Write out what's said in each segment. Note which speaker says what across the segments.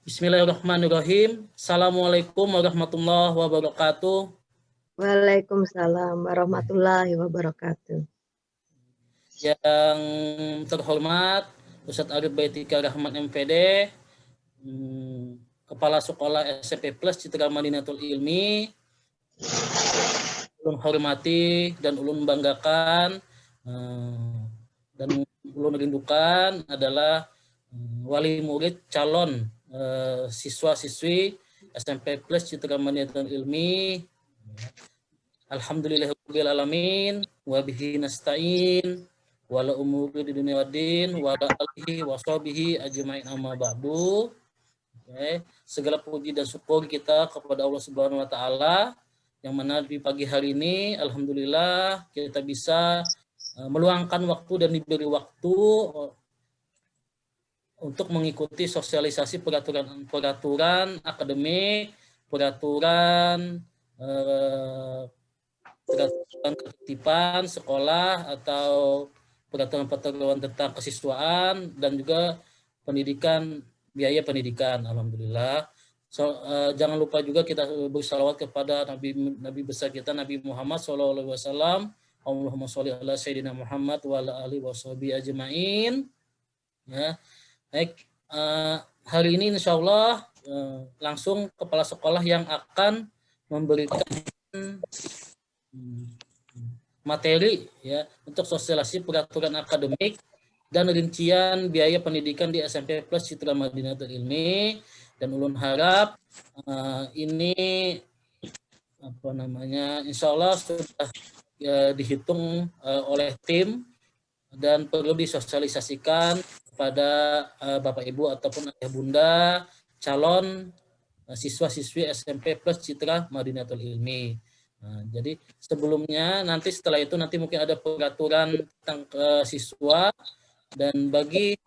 Speaker 1: Bismillahirrahmanirrahim. Assalamualaikum warahmatullahi wabarakatuh.
Speaker 2: Waalaikumsalam warahmatullahi wabarakatuh.
Speaker 1: Yang terhormat Ustadz Arif Baitika Rahmat MPD, Kepala Sekolah SMP Plus Citra Madinatul Ilmi, ulun hormati dan ulun banggakan dan ulun rindukan adalah wali murid calon siswa-siswi SMP Plus Citra Madinatul Ilmi. Alhamdulillahirabbil alamin wa bihi nasta'in wala umuri di dunia waddin wala alihi wa sahbihi ajma'in amma ba'du. Segala puji dan syukur kita kepada Allah Subhanahu wa taala yang mana di pagi hari ini alhamdulillah kita bisa meluangkan waktu dan diberi waktu untuk mengikuti sosialisasi peraturan akademik, peraturan ketertiban sekolah atau peraturan tentang kesiswaan dan juga biaya pendidikan. Alhamdulillah. Jangan lupa juga kita bersalawat kepada Nabi besar kita Nabi Muhammad SAW. Allahumma sholli ala sayyidina Muhammad wa ala alihi washabihi ajmain. Ya. Baik, hari ini insya Allah langsung kepala sekolah yang akan memberikan materi ya untuk sosialisasi peraturan akademik dan rincian biaya pendidikan di SMP Plus Citra Madinatul Ilmi, dan ulun harap ini insya Allah sudah dihitung oleh tim dan perlu disosialisasikan pada Bapak Ibu ataupun ayah bunda calon siswa-siswi SMP Plus Citra Madinatul Ilmi. Nah, jadi sebelumnya setelah itu mungkin ada peraturan tentang siswa, dan bagi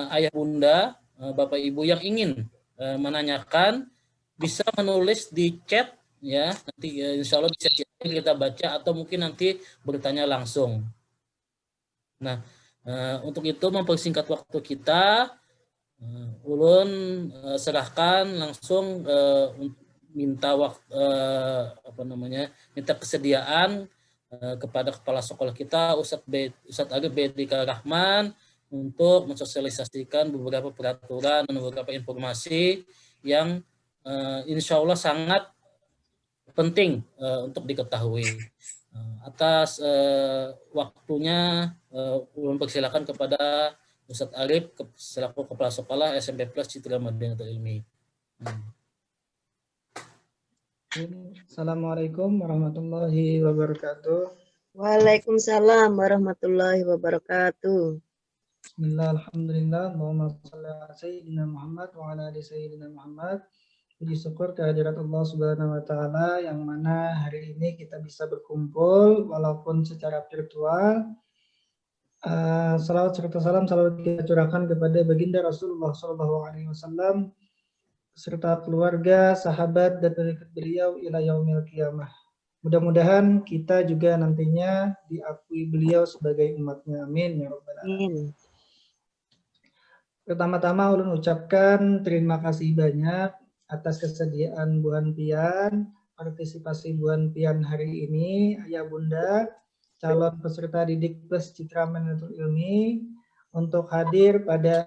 Speaker 1: ayah bunda Bapak Ibu yang ingin menanyakan bisa menulis di chat ya, nanti insya Allah bisa kita baca atau mungkin nanti bertanya langsung. Nah, untuk itu mempersingkat waktu kita, ulun serahkan langsung minta kesediaan kepada kepala sekolah kita Ustadz Arif Baitika Rahman untuk mensosialisasikan beberapa peraturan dan beberapa informasi yang insya Allah sangat penting untuk diketahui. Atas waktunya ulun persilakan kepada Ustadz Arif selaku kepala sekolah SMP Plus Citra Madinatul Ilmi.
Speaker 3: Assalamualaikum warahmatullahi wabarakatuh.
Speaker 2: Waalaikumsalam warahmatullahi wabarakatuh.
Speaker 3: Bismillah, alhamdulillah, Allahumma sholli ala sayyidina Muhammad wa ala ali sayyidina Muhammad. Puji syukur kehadirat Allah Subhanahu wa taala yang mana hari ini kita bisa berkumpul walaupun secara virtual. Salawat serta salam selalu kita curahkan kepada baginda Rasulullah SAW serta keluarga, sahabat dan pengikut beliau ila yaumil qiyamah. Mudah-mudahan kita juga nantinya diakui beliau sebagai umatnya. Amin ya rabbal alamin. Pertama-tama ulun ucapkan terima kasih banyak atas kesediaan Bu Hanpian, partisipasi Bu Hanpian hari ini, ayah bunda, calon peserta didik Plus Citra Madinatul Ilmi untuk hadir pada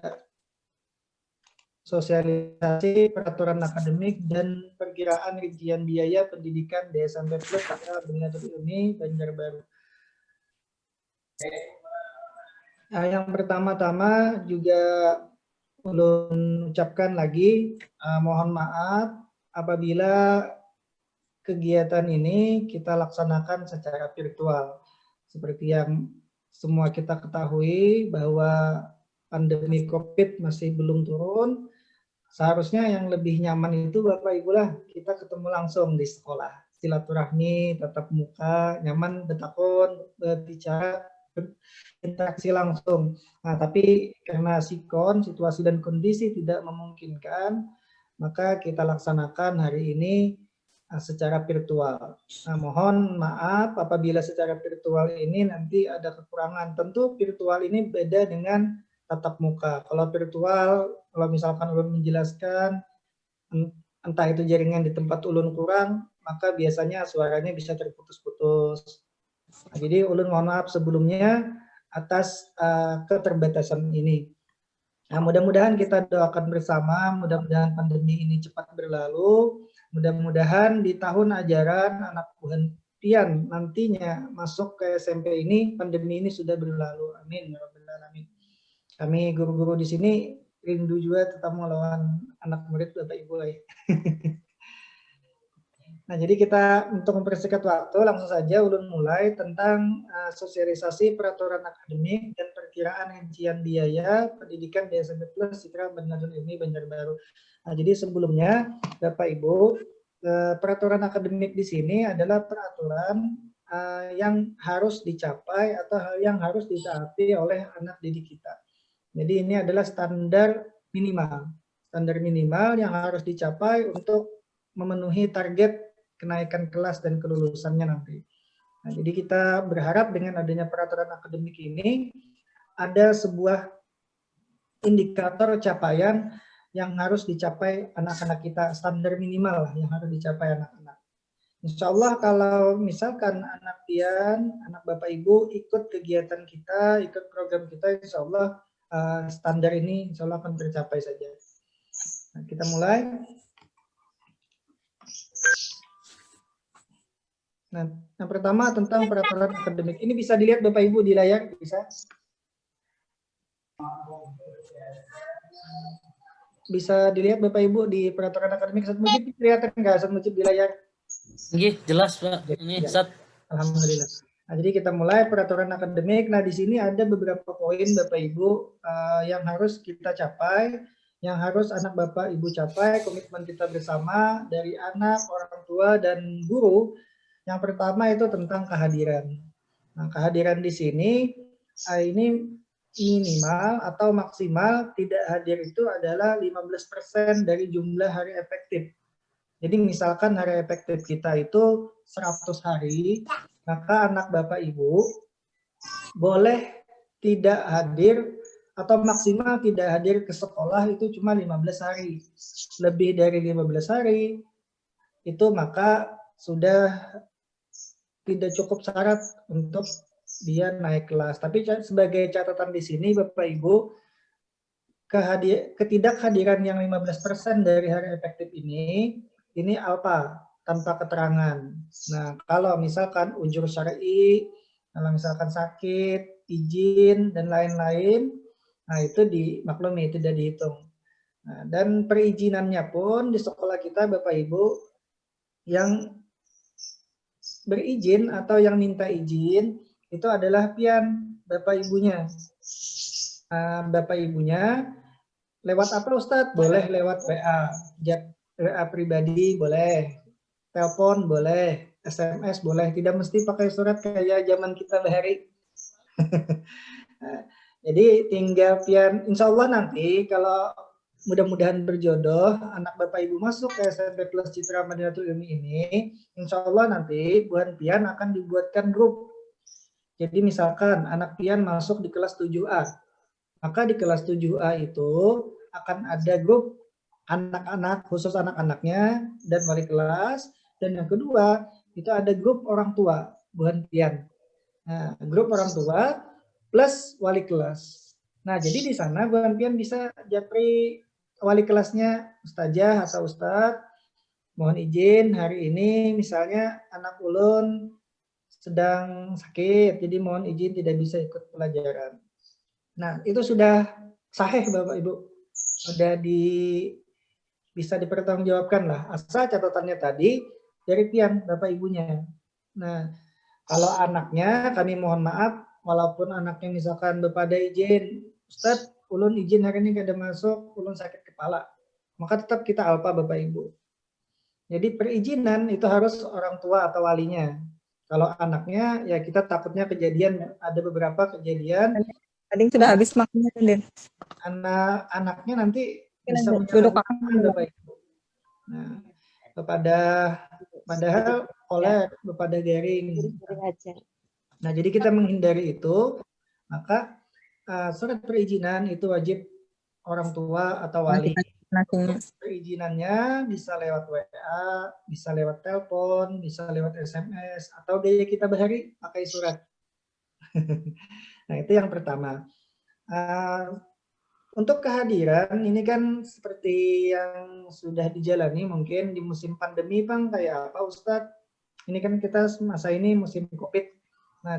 Speaker 3: sosialisasi peraturan akademik dan perkiraan rincian biaya pendidikan di SMP Plus Citra Madinatul Ilmi Banjarbaru. Yang pertama-tama juga ulun ucapkan lagi mohon maaf apabila kegiatan ini kita laksanakan secara virtual. Seperti yang semua kita ketahui bahwa pandemi COVID masih belum turun. Seharusnya yang lebih nyaman itu Bapak Ibu lah kita ketemu langsung di sekolah. Silaturahmi, tatap muka, nyaman bertakon, berbicara, interaksi langsung. Nah, tapi karena situasi dan kondisi tidak memungkinkan, maka kita laksanakan hari ini secara virtual. Nah, mohon maaf apabila secara virtual ini nanti ada kekurangan. Tentu virtual ini beda dengan tatap muka. Kalau virtual, kalau misalkan ulun menjelaskan, entah itu jaringan di tempat ulun kurang, maka biasanya suaranya bisa terputus-putus. Nah, jadi ulun mohon maaf sebelumnya atas keterbatasan ini. Nah, mudah-mudahan kita doakan bersama, mudah-mudahan pandemi ini cepat berlalu, mudah-mudahan di tahun ajaran anak Tuhan Pian nantinya masuk ke SMP ini, pandemi ini sudah berlalu. Amin ya rabbal alamin. Kami guru-guru di sini rindu juga ketemu lawan anak murid Bapak Ibu. Nah, jadi kita untuk mempersingkat waktu langsung saja ulun mulai tentang sosialisasi peraturan akademik dan perkiraan rincian biaya pendidikan di SMP Plus Citra Bernadun Ilmi Banjarbaru. Nah, jadi sebelumnya Bapak Ibu, peraturan akademik di sini adalah peraturan yang harus dicapai atau yang harus ditaati oleh anak didik kita. Jadi ini adalah standar minimal yang harus dicapai untuk memenuhi target kenaikan kelas dan kelulusannya nanti. Nah, jadi kita berharap dengan adanya peraturan akademik ini ada sebuah indikator capaian yang harus dicapai anak-anak kita, standar minimal lah yang harus dicapai anak-anak. Insya Allah kalau misalkan anak Pian, anak Bapak Ibu ikut kegiatan kita, ikut program kita, insya Allah standar ini insya Allah akan tercapai saja. Nah, kita mulai. Nah, yang pertama tentang peraturan akademik. Ini bisa dilihat Bapak Ibu di layar, bisa? Bisa dilihat Bapak Ibu di peraturan akademik. Ustaz Mujib kelihatan nggak Ustaz Mujib di layar?
Speaker 1: Iya, jelas Pak. Ini
Speaker 3: Ya.
Speaker 1: Ustaz.
Speaker 3: Alhamdulillah. Nah, jadi kita mulai peraturan akademik. Nah, di sini ada beberapa poin Bapak Ibu yang harus kita capai, yang harus anak Bapak Ibu capai, komitmen kita bersama dari anak, orang tua, dan guru. Yang pertama itu tentang kehadiran. Nah, kehadiran di sini ini minimal atau maksimal tidak hadir itu adalah 15% dari jumlah hari efektif. Jadi misalkan hari efektif kita itu 100 hari, maka anak Bapak Ibu boleh tidak hadir atau maksimal tidak hadir ke sekolah itu cuma 15 hari. Lebih dari 15 hari itu maka sudah tidak cukup syarat untuk dia naik kelas. Tapi sebagai catatan di sini Bapak Ibu, ketidakhadiran yang 15% dari hari efektif ini alpa tanpa keterangan. Nah, kalau misalkan ujur syar'i, kalau misalkan sakit, izin dan lain-lain, nah itu dimaklumi, tidak dihitung. Nah, dan perizinannya pun di sekolah kita Bapak Ibu yang berizin atau yang minta izin itu adalah Pian, Bapak Ibunya. Bapak Ibunya lewat apa Ustadz? Boleh lewat WA, WA pribadi boleh, telepon boleh, SMS boleh, tidak mesti pakai surat kayak zaman kita bahari. Jadi tinggal Pian, insya Allah nanti kalau mudah-mudahan berjodoh, anak Bapak Ibu masuk ke SMP Plus Citra Madinatul Ilmi ini, insya Allah nanti Buan Pian akan dibuatkan grup. Jadi misalkan anak Pian masuk di kelas 7A, maka di kelas 7A itu akan ada grup anak-anak, khusus anak-anaknya dan wali kelas. Dan yang kedua, itu ada grup orang tua, Buan Pian. Nah, grup orang tua plus wali kelas. Nah, jadi di sana Buan Pian bisa japri wali kelasnya Ustazah atau Ustadz, mohon izin hari ini misalnya anak ulun sedang sakit, jadi mohon izin tidak bisa ikut pelajaran. Nah, itu sudah sahih Bapak Ibu, sudah bisa dipertanggungjawabkan lah, asal catatannya tadi dari Pian Bapak Ibunya. Nah, kalau anaknya kami mohon maaf, walaupun anaknya misalkan Bapak ada izin, Ustadz ulun izin hari ini kada masuk, ulun sakit kepala, maka tetap kita alpa Bapak Ibu. Jadi perizinan itu harus orang tua atau walinya. Kalau anaknya ya kita takutnya kejadian, ada beberapa kejadian.
Speaker 4: Tadi sudah habis makannya Din.
Speaker 3: Anaknya nanti bisa menyalahgunakan Bapak Ibu. Nah, padahal oleh kepada garing. Nah, jadi kita menghindari itu, maka surat perizinan itu wajib orang tua atau wali.
Speaker 4: Nasinya.
Speaker 3: Perizinannya bisa lewat WA, bisa lewat telepon, bisa lewat SMS, atau gaya kita bahari pakai surat. Nah, itu yang pertama. Untuk kehadiran, ini kan seperti yang sudah dijalani mungkin di musim pandemi, Bang, kayak apa Ustadz? Ini kan kita masa ini musim COVID. Nah,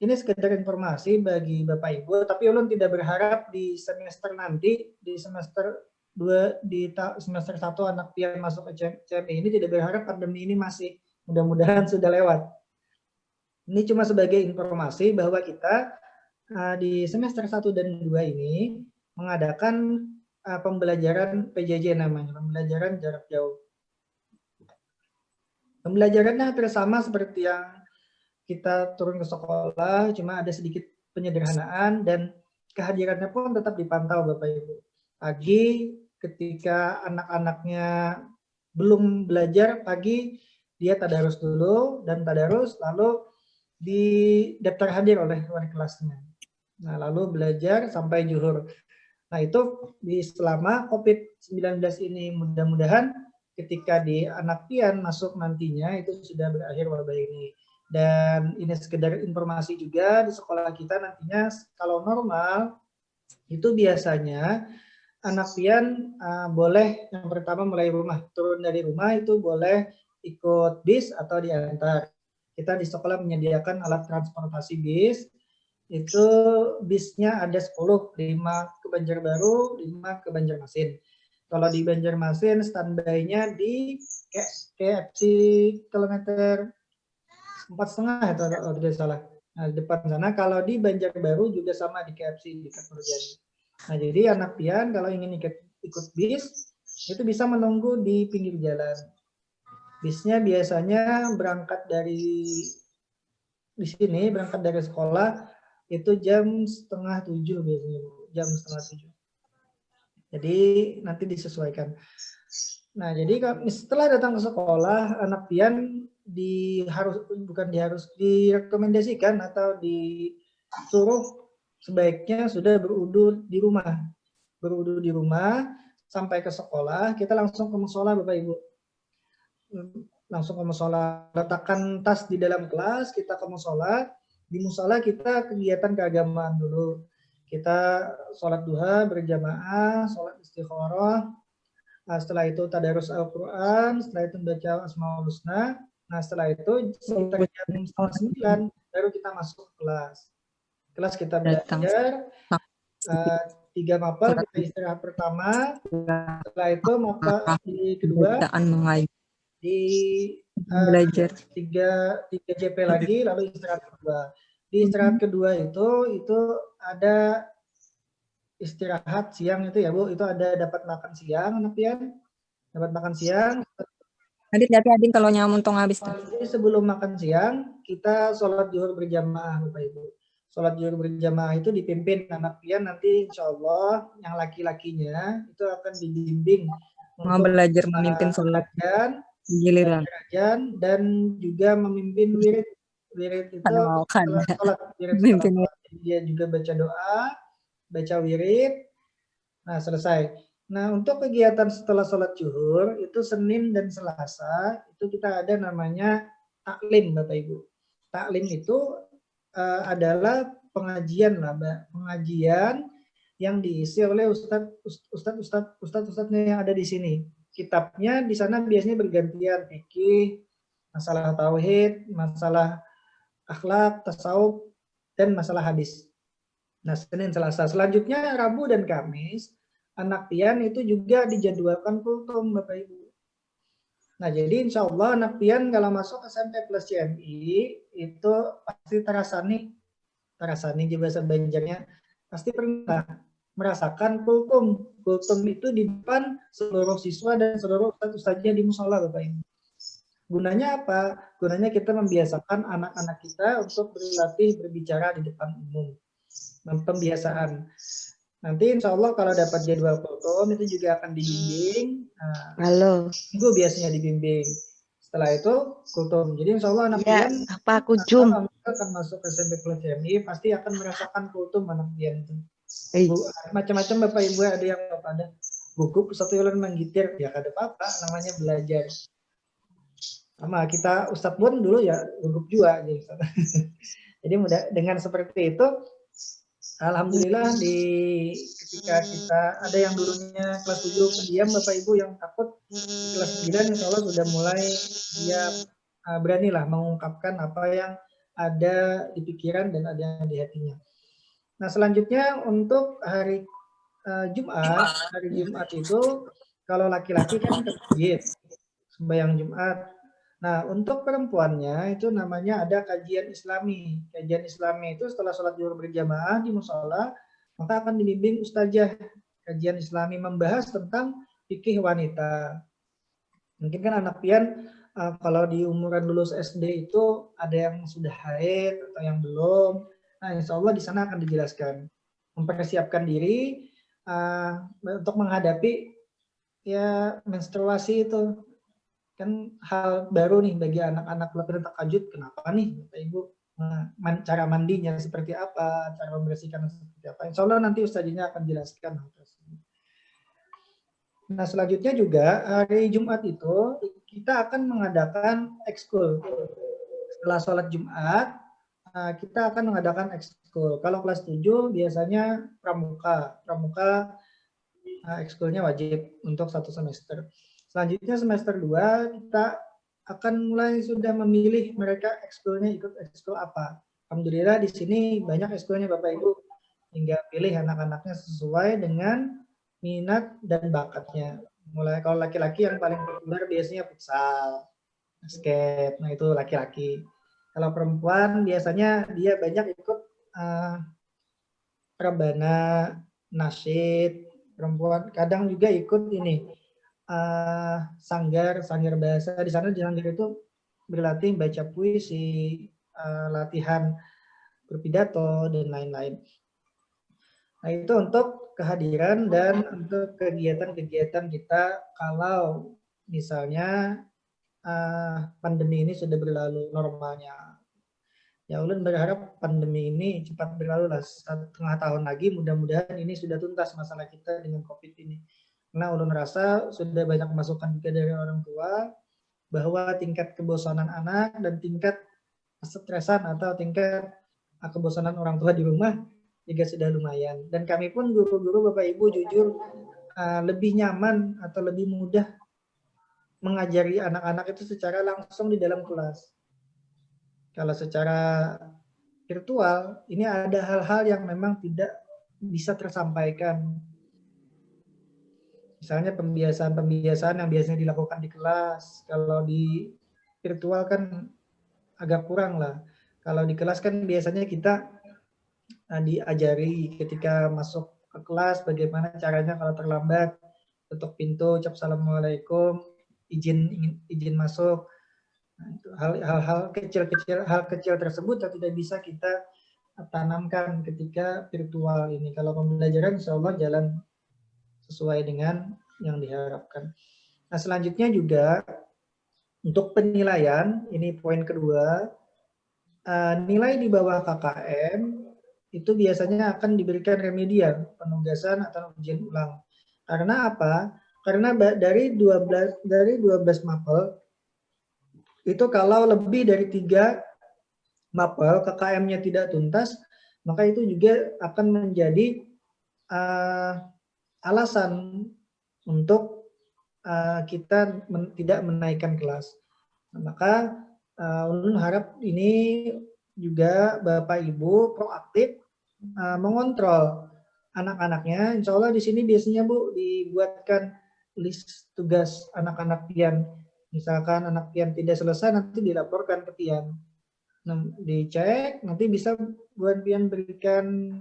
Speaker 3: ini sekedar informasi bagi Bapak Ibu, tapi ulun tidak berharap di semester nanti, di semester 2, di semester 1 anak pian masuk ke CMI ini tidak berharap pandemi ini masih, mudah-mudahan sudah lewat. Ini cuma sebagai informasi bahwa kita di semester 1 dan 2 ini mengadakan pembelajaran PJJ namanya, pembelajaran jarak jauh. Pembelajarannya hampir sama seperti yang kita turun ke sekolah, cuma ada sedikit penyederhanaan dan kehadirannya pun tetap dipantau Bapak Ibu. Pagi ketika anak-anaknya belum belajar, pagi dia tadarus dulu, dan tadarus lalu di daftar hadir oleh wali kelasnya. Nah, lalu belajar sampai zuhur. Nah, itu selama COVID-19 ini mudah-mudahan ketika di anak pian masuk nantinya itu sudah berakhir wabah ini. Dan ini sekedar informasi juga di sekolah kita nantinya kalau normal itu biasanya anak pian boleh yang pertama mulai rumah, turun dari rumah itu boleh ikut bis atau diantar. Kita di sekolah menyediakan alat transportasi bis. Itu bisnya ada 10, 5 ke Banjarbaru, 5 ke Banjarmasin. Kalau di Banjarmasin standby-nya di KFC kilometer 4,5 itu kalau tidak salah. Nah, di depan sana. Kalau di Banjarbaru juga sama di KFC di Kertajati. Nah, jadi anak pian kalau ingin ikut bis itu bisa menunggu di pinggir jalan. Bisnya biasanya berangkat dari di sini, berangkat dari sekolah itu jam 6:30 biasanya, jam 6:30. Jadi nanti disesuaikan. Nah, jadi setelah datang ke sekolah, anak pian direkomendasikan atau disuruh sebaiknya sudah berudu di rumah. Berudu di rumah sampai ke sekolah, kita langsung ke musola Bapak Ibu. Langsung ke musola, letakkan tas di dalam kelas, kita ke musola. Di musola kita kegiatan keagamaan dulu. Kita sholat duha berjamaah, sholat istikharah. Setelah itu tadarus Al-Quran, setelah itu baca Asmaul Husna. Nah, setelah itu sekitar jam 8:30 baru kita masuk kelas. Kelas kita belajar, 3 mapel, kita istirahat pertama. Setelah itu mapel di kedua, di belajar 3 JP lagi, lalu istirahat kedua. Di istirahat kedua itu ada istirahat siang itu ya Bu, itu ada dapat makan siang anak pian, dapat makan siang.
Speaker 4: Nanti hati-hati kalau nyamun tong habis.
Speaker 3: Jadi sebelum makan siang kita sholat zuhur berjamaah Bapak Ibu. Sholat zuhur berjamaah itu dipimpin anak pian, nanti insya Allah yang laki-lakinya itu akan dibimbing
Speaker 4: mau belajar memimpin sholat giliran
Speaker 3: dan juga memimpin wirid. Wirid itu sholat wirid, dia juga baca doa, baca wirid. Nah, selesai. Nah, untuk kegiatan setelah sholat zuhur itu Senin dan Selasa itu kita ada namanya taklim Bapak Ibu. Taklim itu adalah pengajian lah, pengajian yang diisi oleh ustadz-ustadznya yang ada di sini. Kitabnya di sana biasanya bergantian, fikih, masalah tauhid, masalah akhlak, tasawuf, dan masalah hadis. Nah, Senin, Selasa. Selanjutnya Rabu dan Kamis, anak pian itu juga dijadwalkan kultum Bapak Ibu. Nah, jadi insya Allah anak pian kalau masuk SMP plus CMI itu pasti terasani di bahasa Banjarnya, pasti pernah merasakan kultum. Kultum itu di depan seluruh siswa dan seluruh ustadz-ustadznya di musola Bapak Ibu. Gunanya apa? Gunanya kita membiasakan anak-anak kita untuk berlatih berbicara di depan umum. Pembiasaan. Nanti insya Allah kalau dapat jadwal kultum itu juga akan dibimbing.
Speaker 2: Halo.
Speaker 3: Minggu biasanya dibimbing. Setelah itu kultum. Jadi insya Allah anak pian
Speaker 2: apa aku Jum?
Speaker 3: akan masuk SMP plus CMI pasti akan merasakan kultum anak pian itu. Macam-macam Bapak Ibu, ada yang Bapak ada buku satu bulan menggitir, ya kada apa-apa, namanya belajar. Sama kita Ustadz pun dulu ya gugup juga jadi. Jadi mudah dengan seperti itu, alhamdulillah ketika kita ada yang dulunya kelas 7 pendiam Bapak Ibu yang takut, kelas 9 insya Allah sudah mulai dia beranilah mengungkapkan apa yang ada di pikiran dan ada yang di hatinya. Nah selanjutnya untuk hari Jumat itu kalau laki-laki kan ke masjid sembahyang Jumat. Nah untuk perempuannya itu namanya ada kajian Islami. Kajian Islami itu setelah sholat zuhur berjamaah di musola, maka akan dibimbing ustazah. Kajian Islami membahas tentang fikih wanita. Mungkin kan anak pian kalau di umuran lulus SD itu ada yang sudah haid atau yang belum. Nah, insya Allah di sana akan dijelaskan. Mempersiapkan diri untuk menghadapi ya menstruasi itu. Kan hal baru nih bagi anak-anak lebih takajud. Kenapa nih Bapak Ibu? Cara mandinya seperti apa? Cara membersihkan seperti apa? Insya Allah nanti ustaznya akan jelaskan. Nah selanjutnya juga hari Jumat itu kita akan mengadakan ekskul. Setelah sholat Jumat, kita akan mengadakan ekskul. Kalau kelas 7 biasanya pramuka. Pramuka ekskulnya wajib untuk 1 semester. Selanjutnya semester 2 kita akan mulai sudah memilih mereka ekskulnya ikut ekskul apa. Alhamdulillah di sini banyak ekskulnya Bapak Ibu. Hingga pilih anak-anaknya sesuai dengan minat dan bakatnya. Mulai kalau laki-laki yang paling populer biasanya futsal, basket. Nah itu laki-laki. Kalau perempuan biasanya dia banyak ikut rebana, nasyid. Perempuan kadang juga ikut ini sanggar bahasa. Di sana di sanggar itu berlatih baca puisi, latihan berpidato dan lain-lain. Nah itu untuk kehadiran dan untuk kegiatan-kegiatan kita kalau misalnya pandemi ini sudah berlalu normalnya. Ya ulun berharap pandemi ini cepat berlalu lah, 1,5 tahun lagi mudah-mudahan ini sudah tuntas masalah kita dengan COVID ini. Karena ulun rasa sudah banyak masukan juga dari orang tua bahwa tingkat kebosanan anak dan tingkat stresan atau tingkat kebosanan orang tua di rumah juga sudah lumayan. Dan kami pun guru-guru Bapak Ibu jujur lebih nyaman atau lebih mudah mengajari anak-anak itu secara langsung di dalam kelas. Kalau secara virtual ini ada hal-hal yang memang tidak bisa tersampaikan. Misalnya pembiasaan-pembiasaan yang biasanya dilakukan di kelas. Kalau di virtual kan agak kurang lah. Kalau di kelas kan biasanya kita diajari ketika masuk ke kelas bagaimana caranya kalau terlambat ketuk pintu, ucap assalamualaikum, izin masuk. Nah, hal-hal kecil tersebut yang tidak bisa kita tanamkan ketika virtual ini. Kalau pembelajaran insya Allah jalan sesuai dengan yang diharapkan. Nah selanjutnya juga untuk penilaian, ini poin kedua, nilai di bawah KKM itu biasanya akan diberikan remedial, penugasan atau ujian ulang. Karena apa? Karena dari 12 mapel, itu kalau lebih dari 3 mapel KKM-nya tidak tuntas, maka itu juga akan menjadi alasan untuk kita tidak menaikkan kelas. Nah, maka ulun harap ini juga Bapak Ibu proaktif mengontrol anak-anaknya. Insya Allah di sini biasanya Bu dibuatkan list tugas anak-anak pian. Misalkan anak pian tidak selesai nanti dilaporkan ke pian. Nah, dicek nanti bisa buat pian berikan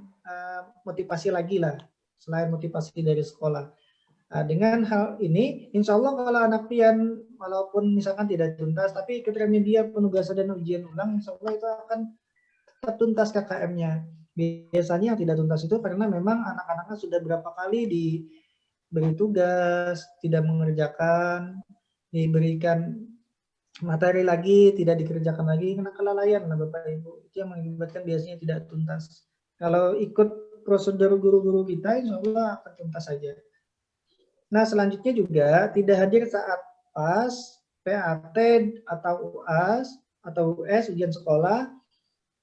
Speaker 3: motivasi lagi lah selain motivasi dari sekolah. Nah, dengan hal ini, insya Allah kalau anak pian walaupun misalkan tidak tuntas, tapi ikut remedial penugasan dan ujian ulang, insya Allah itu akan tetap tuntas KKM-nya. Biasanya yang tidak tuntas itu karena memang anak-anaknya sudah berapa kali diberi tugas, tidak mengerjakan, diberikan materi lagi, tidak dikerjakan lagi karena kelalaian lah Bapak Ibu. Itu yang mengakibatkan biasanya tidak tuntas. Kalau ikut prosedur guru-guru kita, insya Allah akan tuntas saja. Nah, selanjutnya juga tidak hadir saat PAS, PAT, atau UAS, atau US, ujian sekolah,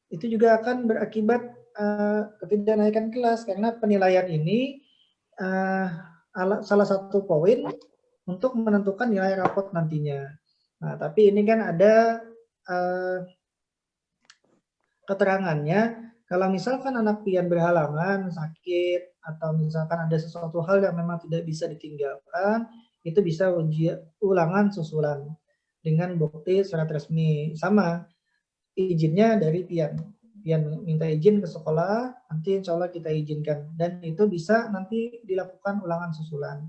Speaker 3: itu juga akan berakibat ketidaknaikan kelas, karena penilaian ini salah satu poin untuk menentukan nilai rapot nantinya. Nah, tapi ini kan ada keterangannya, kalau misalkan anak pian berhalangan, sakit, atau misalkan ada sesuatu hal yang memang tidak bisa ditinggalkan, itu bisa ulangan susulan dengan bukti surat resmi. Sama, izinnya dari pian. Pian minta izin ke sekolah, nanti insya Allah kita izinkan. Dan itu bisa nanti dilakukan ulangan susulan.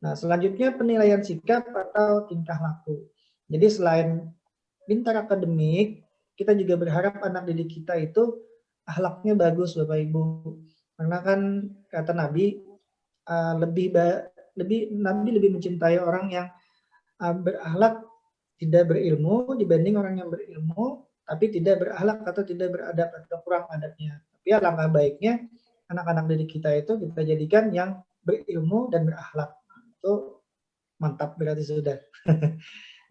Speaker 3: Nah, selanjutnya penilaian sikap atau tingkah laku. Jadi selain pintar akademik, kita juga berharap anak didik kita itu akhlaknya bagus Bapak Ibu. Karena kan kata Nabi, Nabi lebih mencintai orang yang berakhlak tidak berilmu dibanding orang yang berilmu tapi tidak berakhlak atau tidak beradab atau kurang adabnya. Tapi alangkah baiknya anak-anak didik kita itu kita jadikan yang berilmu dan berakhlak. Itu mantap berarti sudah.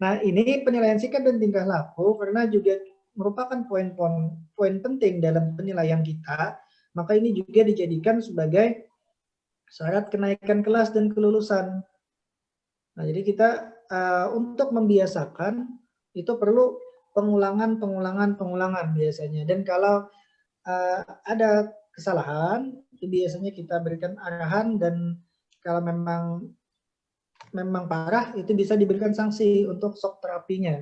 Speaker 3: Nah, ini penilaian sikap dan tingkah laku karena juga merupakan poin penting dalam penilaian kita, maka ini juga dijadikan sebagai syarat kenaikan kelas dan kelulusan. Nah, jadi kita untuk membiasakan itu perlu pengulangan biasanya. Dan kalau ada kesalahan, itu biasanya kita berikan arahan, dan kalau memang parah itu bisa diberikan sanksi untuk shock terapinya.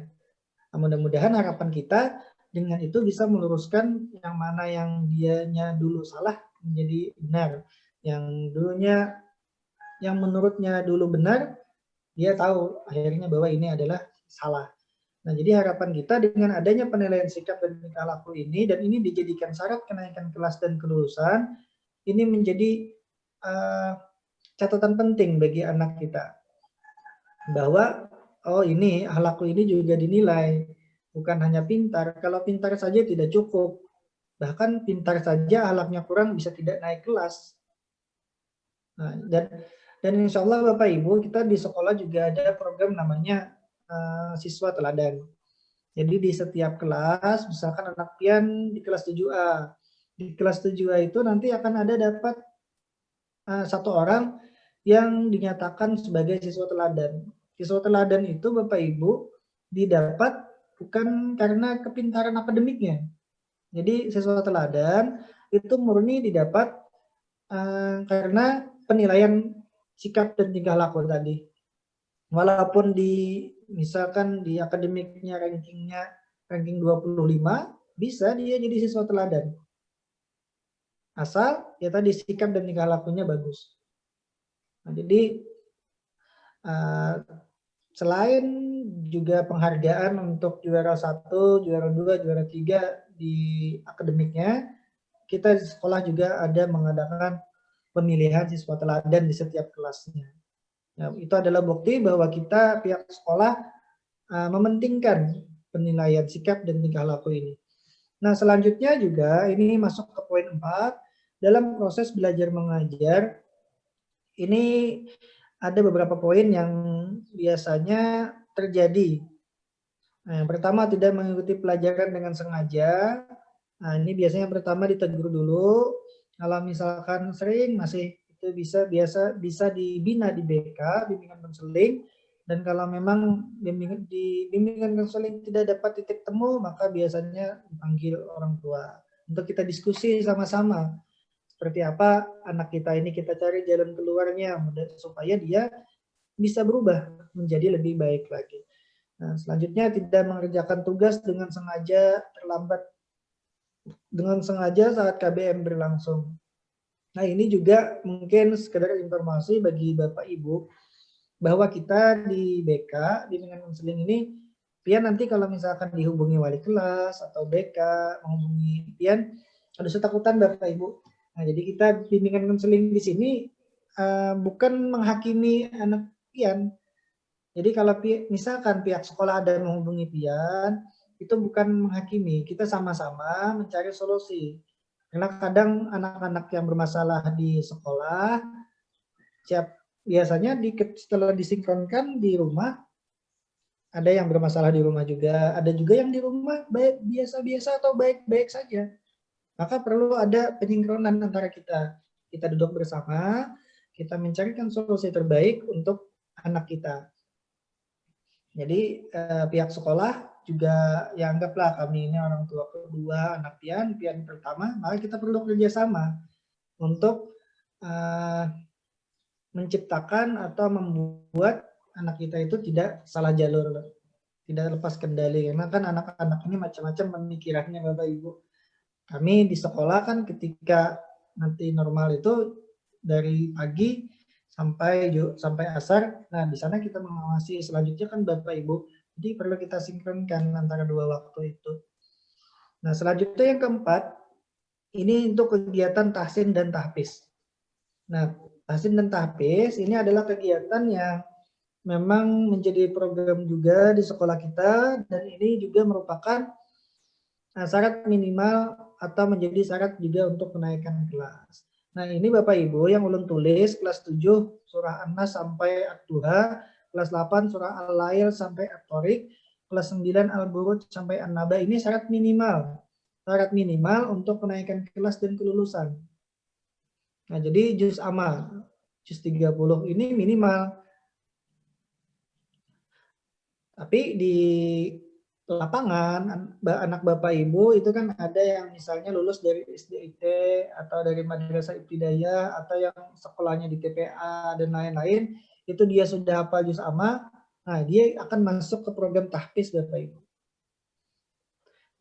Speaker 3: Nah, mudah-mudahan harapan kita dengan itu bisa meluruskan yang mana yang dianya dulu salah menjadi benar, yang menurutnya dulu benar dia tahu akhirnya bahwa ini adalah salah. Nah, jadi harapan kita dengan adanya penilaian sikap dan tingkah laku ini, dan ini dijadikan syarat kenaikan kelas dan kelulusan, ini menjadi catatan penting bagi anak kita. Bahwa, oh ini, akhlakku ini juga dinilai. Bukan hanya pintar, kalau pintar saja tidak cukup. Bahkan pintar saja akhlaknya kurang bisa tidak naik kelas. Nah, dan insya Allah Bapak Ibu, kita di sekolah juga ada program namanya siswa teladan. Jadi di setiap kelas, misalkan anak pian di kelas 7A. Di kelas 7A itu nanti akan ada dapat satu orang yang dinyatakan sebagai siswa teladan. Siswa teladan itu Bapak Ibu didapat bukan karena kepintaran akademiknya. Jadi siswa teladan itu murni didapat karena penilaian sikap dan tingkah laku tadi. Walaupun misalkan di akademiknya ranking 25, bisa dia jadi siswa teladan. Asal ya tadi sikap dan tingkah lakunya bagus. Nah, jadi selain juga penghargaan untuk juara 1, juara 2, juara 3 di akademiknya, kita di sekolah juga ada mengadakan pemilihan siswa teladan di setiap kelasnya. Nah, itu adalah bukti bahwa kita pihak sekolah mementingkan penilaian sikap dan tingkah laku ini. Nah, selanjutnya juga ini masuk ke poin 4, dalam proses belajar mengajar ini ada beberapa poin yang biasanya terjadi. Nah, yang pertama tidak mengikuti pelajaran dengan sengaja. Nah, ini biasanya yang pertama ditegur dulu. Kalau misalkan sering masih itu bisa dibina di BK, bimbingan konseling. Dan kalau memang di bimbingan konseling tidak dapat titik temu, maka biasanya dipanggil orang tua untuk kita diskusi sama-sama. Seperti apa anak kita ini, kita cari jalan keluarnya supaya dia bisa berubah menjadi lebih baik lagi. Nah, selanjutnya tidak mengerjakan tugas dengan sengaja terlambat, dengan sengaja saat KBM berlangsung. Nah, ini juga mungkin sekedar informasi bagi Bapak Ibu bahwa kita di BK, bimbingan konseling ini, pian nanti kalau misalkan dihubungi wali kelas atau BK menghubungi pian, ada ketakutan Bapak Ibu. Nah, jadi kita bimbingan konseling di sini bukan menghakimi anak pian. Jadi kalau misalkan pihak sekolah ada menghubungi Pian, itu bukan menghakimi, kita sama-sama mencari solusi. Karena kadang anak-anak yang bermasalah di sekolah, biasanya setelah disinkronkan di rumah, ada yang bermasalah di rumah juga, ada juga yang di rumah baik biasa-biasa atau baik-baik saja. Maka perlu ada penyinkronan antara kita. Kita duduk bersama, kita mencarikan solusi terbaik untuk anak kita. Jadi pihak sekolah juga ya anggaplah kami ini orang tua kedua anak Pian pertama, maka kita perlu kerjasama untuk menciptakan atau membuat anak kita itu tidak salah jalur, tidak lepas kendali. Karena kan anak-anak ini macam-macam pemikirannya Bapak Ibu. Kami di sekolah kan ketika nanti normal itu dari pagi sampai asar. Nah, di sana kita mengawasi, selanjutnya kan Bapak Ibu. Jadi perlu kita sinkronkan antara dua waktu itu. Nah, selanjutnya yang keempat, ini untuk kegiatan tahsin dan tahfiz. Nah, tahsin dan tahfiz ini adalah kegiatan yang memang menjadi program juga di sekolah kita, dan ini juga merupakan syarat minimal atau menjadi syarat juga untuk kenaikan kelas. Nah, ini Bapak Ibu yang ulun tulis kelas 7 surah An-Nas sampai Ad-Duha, kelas 8 surah Al-Lail sampai At-Thariq, kelas 9 Al-Buruj sampai An-Naba, ini syarat minimal. Syarat minimal untuk kenaikan kelas dan kelulusan. Nah, jadi juz amma, juz 30 ini minimal. Tapi di lapangan anak Bapak Ibu itu kan ada yang misalnya lulus dari SDIT atau dari madrasah ibtidaiyah atau yang sekolahnya di TPA dan lain-lain, itu dia sudah hafal juz amma, nah dia akan masuk ke program tahfiz Bapak Ibu.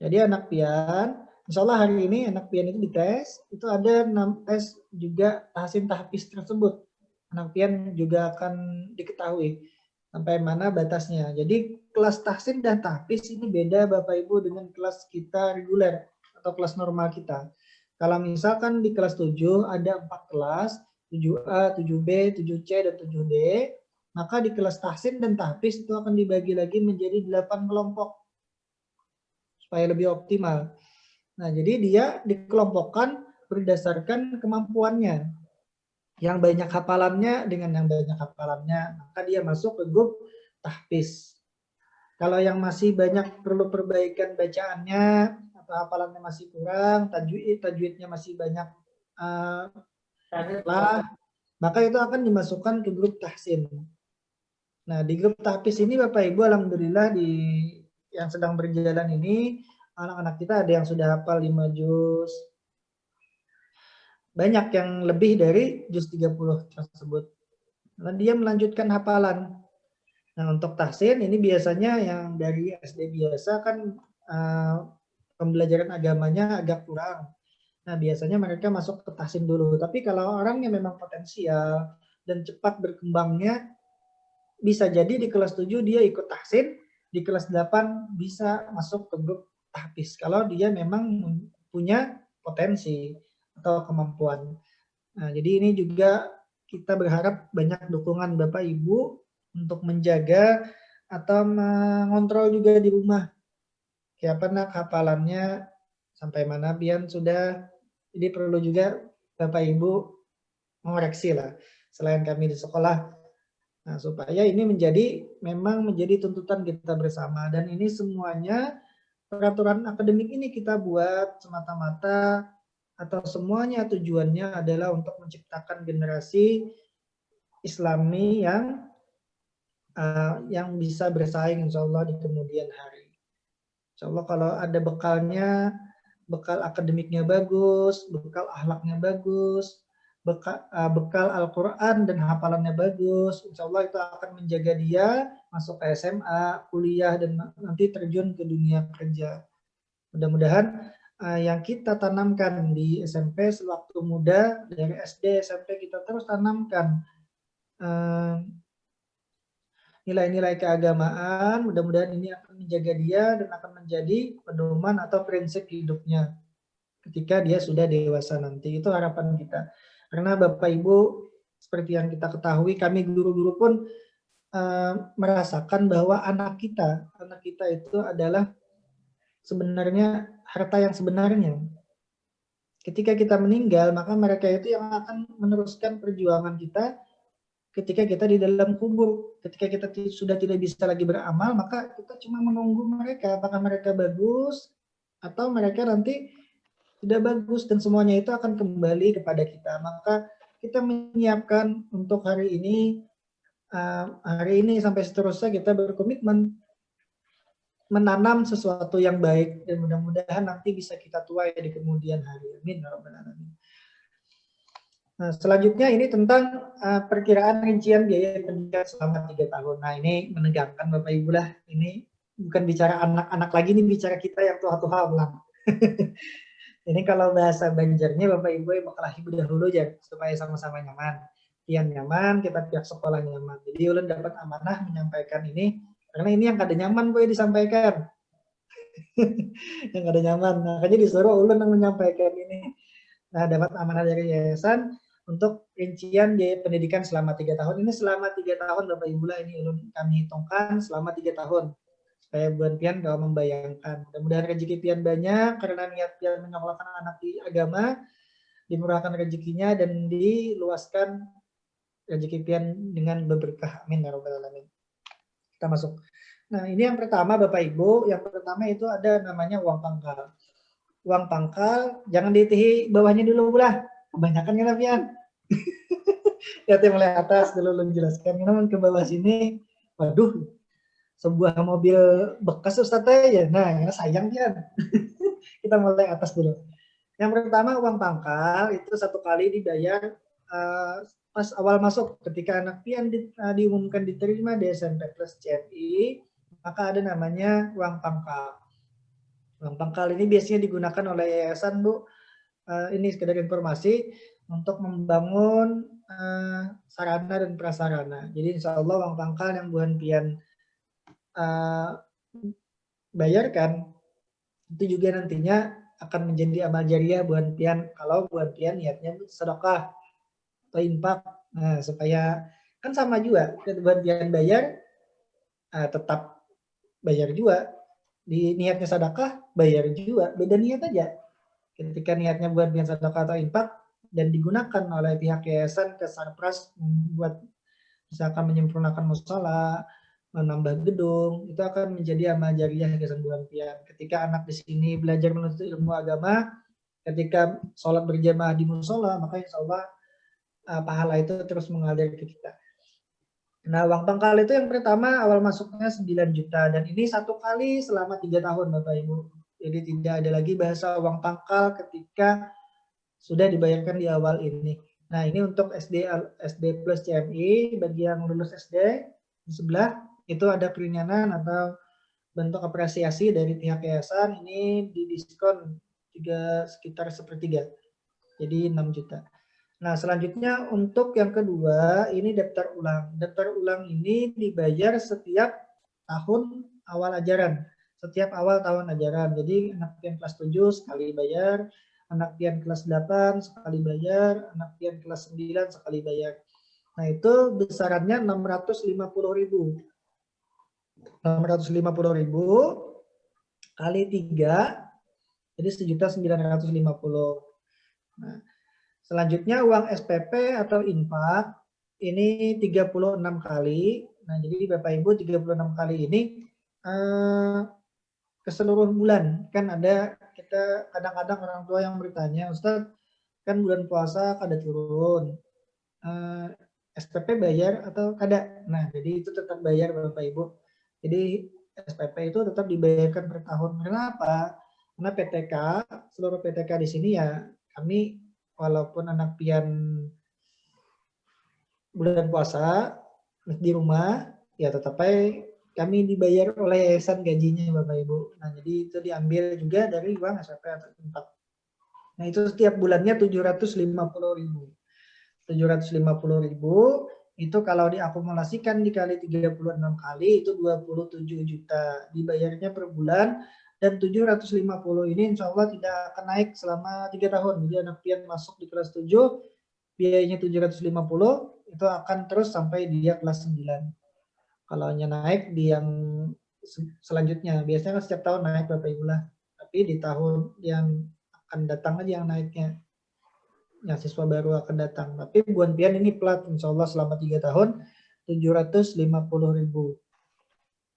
Speaker 3: Jadi anak Pian, insya Allah hari ini anak Pian itu dites, itu ada 6 tes juga tahsin tahfiz tersebut. Anak Pian juga akan diketahui sampai mana batasnya. Jadi kelas tahsin dan tahfiz ini beda Bapak Ibu dengan kelas kita reguler atau kelas normal kita. Kalau misalkan di kelas 7 ada 4 kelas, 7A, 7B, 7C, dan 7D, maka di kelas tahsin dan tahfiz itu akan dibagi lagi menjadi 8 kelompok supaya lebih optimal. Nah, jadi dia dikelompokkan berdasarkan kemampuannya. Yang banyak hafalannya dengan yang banyak hafalannya, maka dia masuk ke grup tahfiz. Kalau yang masih banyak perlu perbaikan bacaannya atau hafalannya masih kurang, tajwidnya masih banyak maka itu akan dimasukkan ke grup tahsin. Nah, di grup tahfiz ini Bapak Ibu alhamdulillah yang sedang berjalan ini anak-anak kita ada yang sudah hafal 5 juz. Banyak yang lebih dari juz 30 tersebut. Dan dia melanjutkan hafalan. Nah, untuk tahsin ini biasanya yang dari SD biasa kan pembelajaran agamanya agak kurang. Nah, biasanya mereka masuk ke tahsin dulu. Tapi kalau orang yang memang potensial dan cepat berkembangnya, bisa jadi di kelas 7 dia ikut tahsin, di kelas 8 bisa masuk ke grup tahfiz. Kalau dia memang punya potensi atau kemampuan. Nah, jadi ini juga kita berharap banyak dukungan Bapak Ibu untuk menjaga atau mengontrol juga di rumah. Kayak pernah hafalannya sampai mana Pian sudah. Jadi perlu juga Bapak Ibu mengoreksi lah selain kami di sekolah. Nah, supaya ini memang menjadi tuntutan kita bersama, dan ini semuanya peraturan akademik ini kita buat semata-mata atau semuanya tujuannya adalah untuk menciptakan generasi Islami yang bisa bersaing insya Allah di kemudian hari. Insya Allah kalau ada bekalnya, bekal akademiknya bagus, bekal akhlaknya bagus, bekal Al-Quran dan hafalannya bagus, insya Allah itu akan menjaga dia masuk ke SMA, kuliah, dan nanti terjun ke dunia kerja. Mudah-mudahan yang kita tanamkan di SMP sewaktu muda, dari SD, SMP kita terus tanamkan nilai-nilai keagamaan, mudah-mudahan ini akan menjaga dia dan akan menjadi pedoman atau prinsip hidupnya ketika dia sudah dewasa nanti. Itu harapan kita. Karena Bapak Ibu, seperti yang kita ketahui, kami guru-guru pun merasakan bahwa anak kita itu adalah sebenarnya harta yang sebenarnya. Ketika kita meninggal, maka mereka itu yang akan meneruskan perjuangan kita ketika kita di dalam kubur. Ketika kita sudah tidak bisa lagi beramal, maka kita cuma menunggu mereka, apakah mereka bagus atau mereka nanti tidak bagus, dan semuanya itu akan kembali kepada kita. Maka kita menyiapkan untuk hari ini sampai seterusnya kita berkomitmen menanam sesuatu yang baik, dan mudah-mudahan nanti bisa kita tuai di kemudian hari. Amin ya rabbal alamin. Nah, selanjutnya ini tentang perkiraan rincian biaya pendidikan selama 3 tahun. Nah, ini menegangkan Bapak Ibu lah. Ini bukan bicara anak-anak lagi, ini bicara kita yang tua-tua ulang. Ini kalau bahasa Banjarnya Bapak Ibu bakal ibu dahulu ya, supaya sama-sama nyaman. Pian nyaman, kita pihak sekolah nyaman. Jadi ulun dapat amanah menyampaikan ini, karena ini yang kada nyaman gue disampaikan. Yang kada nyaman. Makanya disuruh ulun yang menyampaikan ini. Nah, dapat amanah dari yayasan untuk rincian biaya pendidikan selama 3 tahun. Ini selama 3 tahun Bapak Ibu lah, ini ulun kami hitungkan selama 3 tahun. Supaya buan pian kalau membayangkan. Mudah-mudahan rezeki pian banyak, karena niat pian menyekolahkan anak di agama, dimurahkan rezekinya dan diluaskan rezeki pian dengan berkah. Amin ya rabbal alamin. Kita masuk. Nah, ini yang pertama Bapak Ibu, yang pertama itu ada namanya uang pangkal. Uang pangkal jangan ditihi bawahnya dulu lah. Kebanyakan ya pian. Ya mulai atas dulu lu jelaskan. Namun ke bawah sini, waduh, sebuah mobil bekas Ustaz ya. Nah, ya sayang pian. Kita mulai atas dulu. Yang pertama uang pangkal itu 1 kali dibayar pas awal masuk, ketika anak pian diumumkan diterima di SMP Plus CMI, maka ada namanya uang pangkal. Uang pangkal ini biasanya digunakan oleh yayasan, Bu. Ini sekedar informasi untuk membangun sarana dan prasarana. Jadi insya Allah uang pangkal yang buan pian bayarkan itu juga nantinya akan menjadi amal jariah buan pian, kalau buan pian niatnya sedekah atau infak. Nah, supaya kan sama juga, buan pian bayar tetap bayar juga, di niatnya sedekah bayar juga, beda niat aja. Ketika niatnya buat pian sedekah atau infak dan digunakan oleh pihak yayasan ke sarpras membuat misalkan menyempurnakan mushola, menambah gedung, itu akan menjadi amal jariah kesembuhan pian. Ketika anak di sini belajar menuntut ilmu agama, ketika sholat berjamaah di mushola, maka insya Allah pahala itu terus mengalir ke kita. Nah, uang pangkal itu yang pertama awal masuknya 9 juta, dan ini 1 kali selama 3 tahun Bapak Ibu. Jadi tidak ada lagi bahasa uang pangkal ketika sudah dibayarkan di awal ini. Nah, ini untuk SD Plus CMI, bagi yang lulus SD di sebelah itu ada keringanan atau bentuk apresiasi dari pihak yayasan, ini didiskon sekitar 1/3, jadi 6 juta. Nah, selanjutnya untuk yang kedua, ini daftar ulang. Daftar ulang ini dibayar setiap tahun awal ajaran, setiap awal tahun ajaran. Jadi anak pian kelas 7 sekali bayar, anak pian kelas 8 sekali bayar, anak pian kelas 9 sekali bayar. Nah, itu besarannya 650.000. 650.000 kali 3, jadi 1.950.000. Nah, selanjutnya uang SPP atau infak ini 36 kali. Nah, jadi Bapak Ibu 36 kali ini ke seluruh bulan. Kan ada kita kadang-kadang orang tua yang bertanya, Ustadz kan bulan puasa kada turun, SPP bayar atau kada? Nah, jadi itu tetap bayar Bapak Ibu. Jadi SPP itu tetap dibayarkan per tahun. Kenapa? Karena PTK, seluruh PTK di sini ya kami walaupun anak pian bulan puasa di rumah, ya tetap aja kami dibayar oleh yayasan gajinya Bapak Ibu. Nah, jadi itu diambil juga dari uang SPP atau infak. Nah, itu setiap bulannya 750.000. 750.000 itu kalau diakumulasikan dikali 36 kali itu 27 juta. Dibayarnya per bulan, dan 750 ini insya Allah tidak akan naik selama 3 tahun. Jadi anak pian masuk di kelas 7, biayanya 750, itu akan terus sampai dia kelas 9. Kalau hanya naik di yang selanjutnya, biasanya kan setiap tahun naik Bapak Ibu lah. Tapi di tahun yang akan datang aja yang naiknya, yang siswa baru akan datang. Tapi Bu Pian ini plat, insya Allah selama 3 tahun 750.000.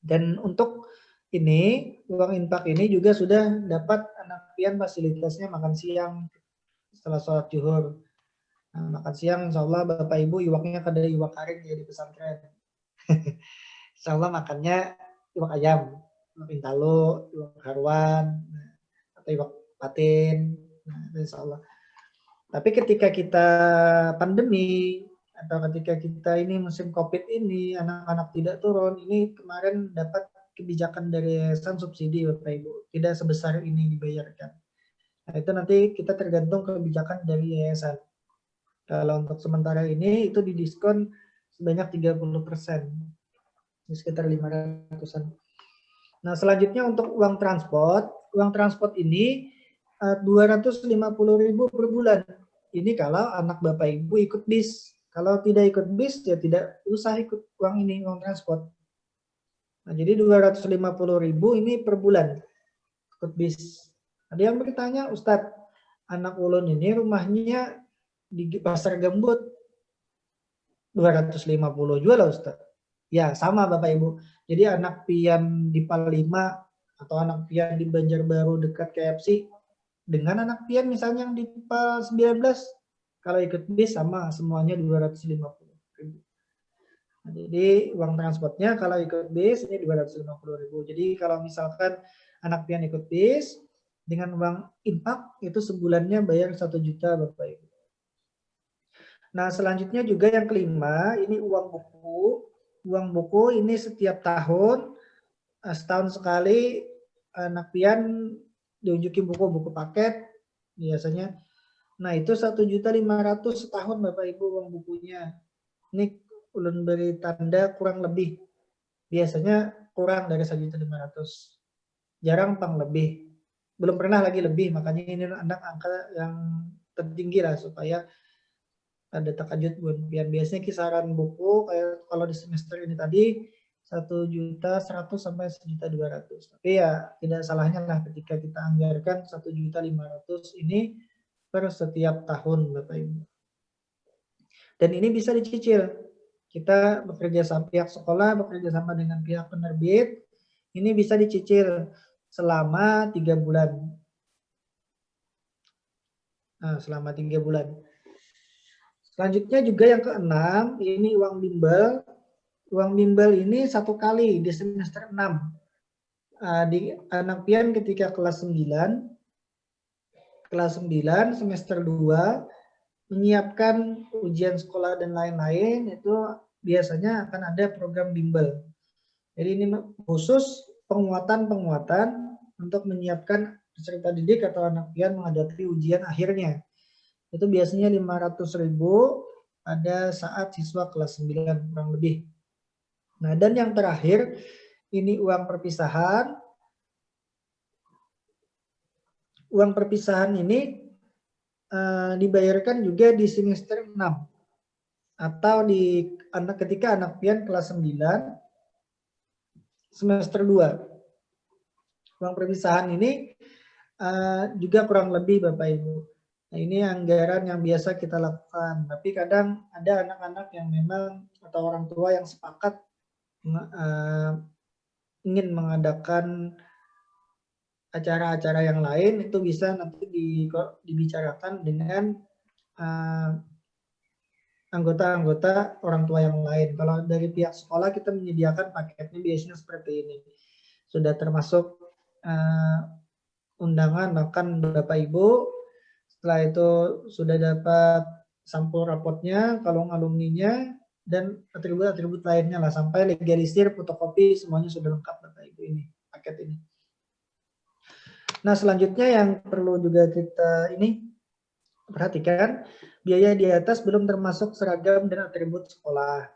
Speaker 3: Dan untuk ini uang infak ini juga sudah dapat anak pian fasilitasnya makan siang setelah sholat zuhur. Nah, makan siang insya Allah Bapak Ibu iwaknya kada iwak karing ya di pesantren. Insya Allah makannya iwak ayam, iwak pintalo, iwak haruan, atau iwak patin. Nah, insya Allah. Tapi ketika kita pandemi atau ketika kita ini musim COVID ini anak-anak tidak turun, ini kemarin dapat kebijakan dari yayasan subsidi Bapak Ibu, tidak sebesar ini dibayarkan. Nah, itu nanti kita tergantung kebijakan dari yayasan. Kalau untuk sementara ini itu didiskon sebanyak 30%, sekitar 500-an. Nah, selanjutnya untuk uang transport ini 250.000 per bulan. Ini kalau anak Bapak Ibu ikut bis. Kalau tidak ikut bis ya tidak usah ikut uang ini, uang transport. Nah, jadi 250.000 ini per bulan ikut bis. Ada yang bertanya, Ustadz, anak ulun ini rumahnya di Pasar Gambut 250 juga lah Ustadz. Ya sama Bapak Ibu. Jadi anak pian di Palima atau anak pian di Banjarbaru dekat KFC dengan anak pian misalnya yang di PAL 19, kalau ikut bis sama semuanya 250.000. Nah, jadi uang transportnya kalau ikut bis ini 250.000. Jadi kalau misalkan anak pian ikut bis dengan uang infak itu sebulannya bayar 1 juta Bapak Ibu. Nah, selanjutnya juga yang kelima, ini uang buku. Uang buku ini setiap tahun, setahun sekali, anak pian diunjukin buku paket biasanya. Nah, itu 1.500.000 setahun Bapak Ibu uang bukunya. Ini ulun beri tanda kurang lebih. Biasanya kurang dari 1.500.000. Jarang pang lebih. Belum pernah lagi lebih, makanya ini anak angka yang tertinggi lah supaya ada takajud Bu Pian. Biasanya kisaran buku kayak kalau di semester ini tadi 1.100.000 sampai 1.200.000. Tapi ya tidak salahnya lah ketika kita anggarkan 1.500.000 ini per setiap tahun Bapak Ibu. Dan ini bisa dicicil. Kita bekerja sama pihak sekolah, bekerja sama dengan pihak penerbit. Ini bisa dicicil selama 3 bulan. Nah, selama 3 bulan. Selanjutnya juga yang keenam, ini uang bimbel. Uang bimbel ini 1 kali di semester 6. Di anak pian ketika kelas 9 semester 2 menyiapkan ujian sekolah dan lain-lain, itu biasanya akan ada program bimbel. Jadi ini khusus penguatan untuk menyiapkan peserta didik atau anak pian menghadapi ujian akhirnya. Itu biasanya 500.000 pada saat siswa kelas 9 kurang lebih. Nah, dan yang terakhir ini uang perpisahan. Uang perpisahan ini dibayarkan juga di semester 6 atau ketika anak pian kelas 9 semester 2. Uang perpisahan ini juga kurang lebih Bapak Ibu. Nah, ini anggaran yang biasa kita lakukan. Tapi kadang ada anak-anak yang memang atau orang tua yang sepakat ingin mengadakan acara-acara yang lain, itu bisa nanti dibicarakan dengan anggota-anggota orang tua yang lain. Kalau dari pihak sekolah kita menyediakan paketnya biasanya seperti ini. Sudah termasuk undangan makan Bapak Ibu. Setelah itu sudah dapat sampul rapotnya, kalung alumninya, dan atribut-atribut lainnya lah. Sampai legalisir, fotokopi, semuanya sudah lengkap Bapak Ibu ini, paket ini. Nah, selanjutnya yang perlu juga kita ini perhatikan, biaya di atas belum termasuk seragam dan atribut sekolah.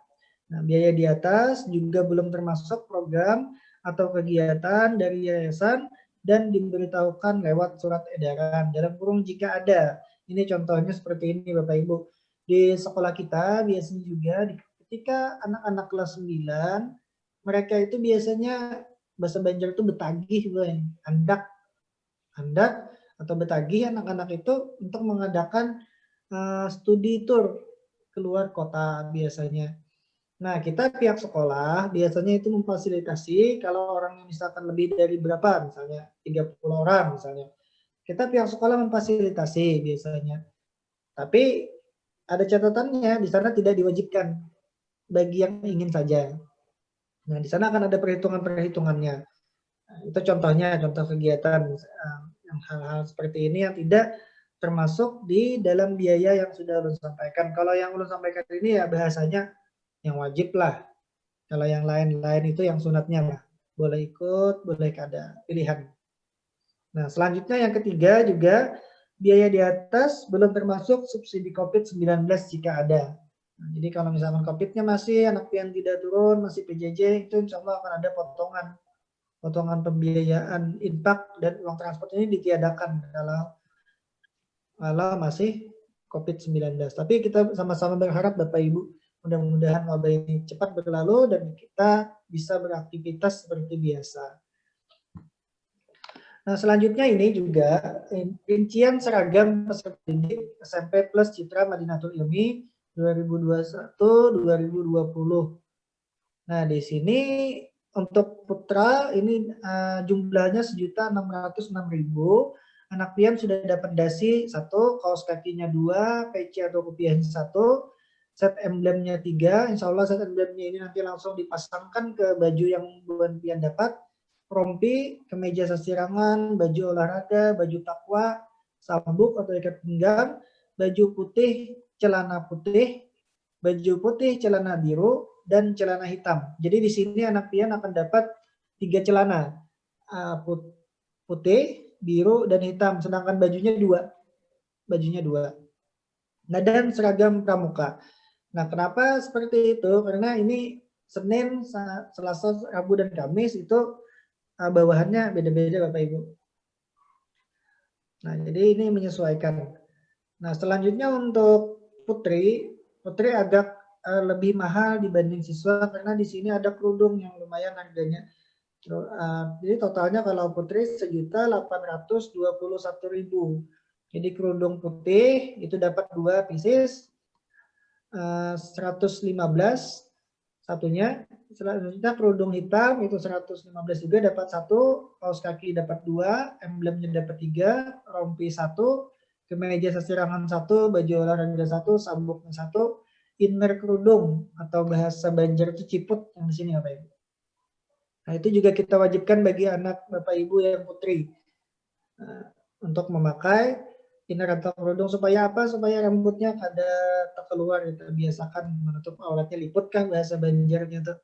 Speaker 3: Nah, biaya di atas juga belum termasuk program atau kegiatan dari yayasan dan diberitahukan lewat surat edaran. Dalam kurung jika ada. Ini contohnya seperti ini Bapak Ibu. Di sekolah kita biasanya juga ketika anak-anak kelas 9 mereka itu biasanya bahasa Banjar itu betagih, Boy. Handak atau betagih anak-anak itu untuk mengadakan studi tour keluar kota biasanya. Nah, kita pihak sekolah biasanya itu memfasilitasi kalau orang misalkan lebih dari berapa, misalnya 30 orang misalnya. Kita pihak sekolah memfasilitasi biasanya. Tapi ada catatannya, di sana tidak diwajibkan bagi yang ingin saja. Nah, di sana akan ada perhitungan-perhitungannya. Nah, itu contohnya, contoh kegiatan yang hal-hal seperti ini yang tidak termasuk di dalam biaya yang sudah ulun sampaikan. Kalau yang ulun sampaikan ini ya bahasanya yang wajib lah. Kalau yang lain-lain itu yang sunatnya lah. Boleh ikut, boleh kada, pilihan. Nah, selanjutnya yang ketiga juga biaya di atas belum termasuk subsidi COVID-19 jika ada. Nah, jadi kalau misalkan COVID-nya masih, anak pian tidak turun, masih PJJ, itu insya Allah akan ada potongan pembiayaan infak dan uang transport ini ditiadakan kalau masih COVID-19. Tapi kita sama-sama berharap Bapak Ibu, mudah-mudahan wabah ini cepat berlalu dan kita bisa beraktivitas seperti biasa. Nah, selanjutnya ini juga rincian seragam peserta didik SMP plus Citra Madinatul Ilmi 2021-2020. Nah, di sini untuk putra ini jumlahnya 1.606.000. Anak pian sudah dapat dasi 1, kaos kakinya 2, peci atau kopiahnya 1, set emblemnya 3. Insya Allah set emblemnya ini nanti langsung dipasangkan ke baju yang buan pian dapat. Rompi, kemeja sasirangan, baju olahraga, baju takwa, sabuk atau ikat pinggang, baju putih, celana putih, baju putih, celana biru, dan celana hitam. Jadi di sini anak pian akan dapat 3 celana, putih, biru, dan hitam. Sedangkan bajunya 2. Nah, dan seragam pramuka. Nah, kenapa seperti itu? Karena ini Senin, Selasa, Rabu, dan Kamis itu bawahannya beda-beda Bapak Ibu. Nah, jadi ini menyesuaikan. Nah, selanjutnya untuk putri agak lebih mahal dibanding siswa karena di sini ada kerudung yang lumayan harganya. Jadi totalnya kalau putri 1.821.000. Jadi kerudung putih itu dapat 2 pieces, 115 satunya. Selanjutnya kerudung hitam itu 115 juga dapat 1, kaos kaki dapat 2, emblemnya dapat 3, rompi 1, kemeja sasirangan 1, baju olahraga 1, sabuknya 1, inner kerudung atau bahasa Banjar itu ciput yang di sini Bapak Ibu. Nah, itu juga kita wajibkan bagi anak Bapak Ibu yang putri untuk memakai inner atau kerudung supaya apa? Supaya rambutnya kada terkeluar, kita biasakan menutup auratnya, liput kan bahasa Banjarnya tuh.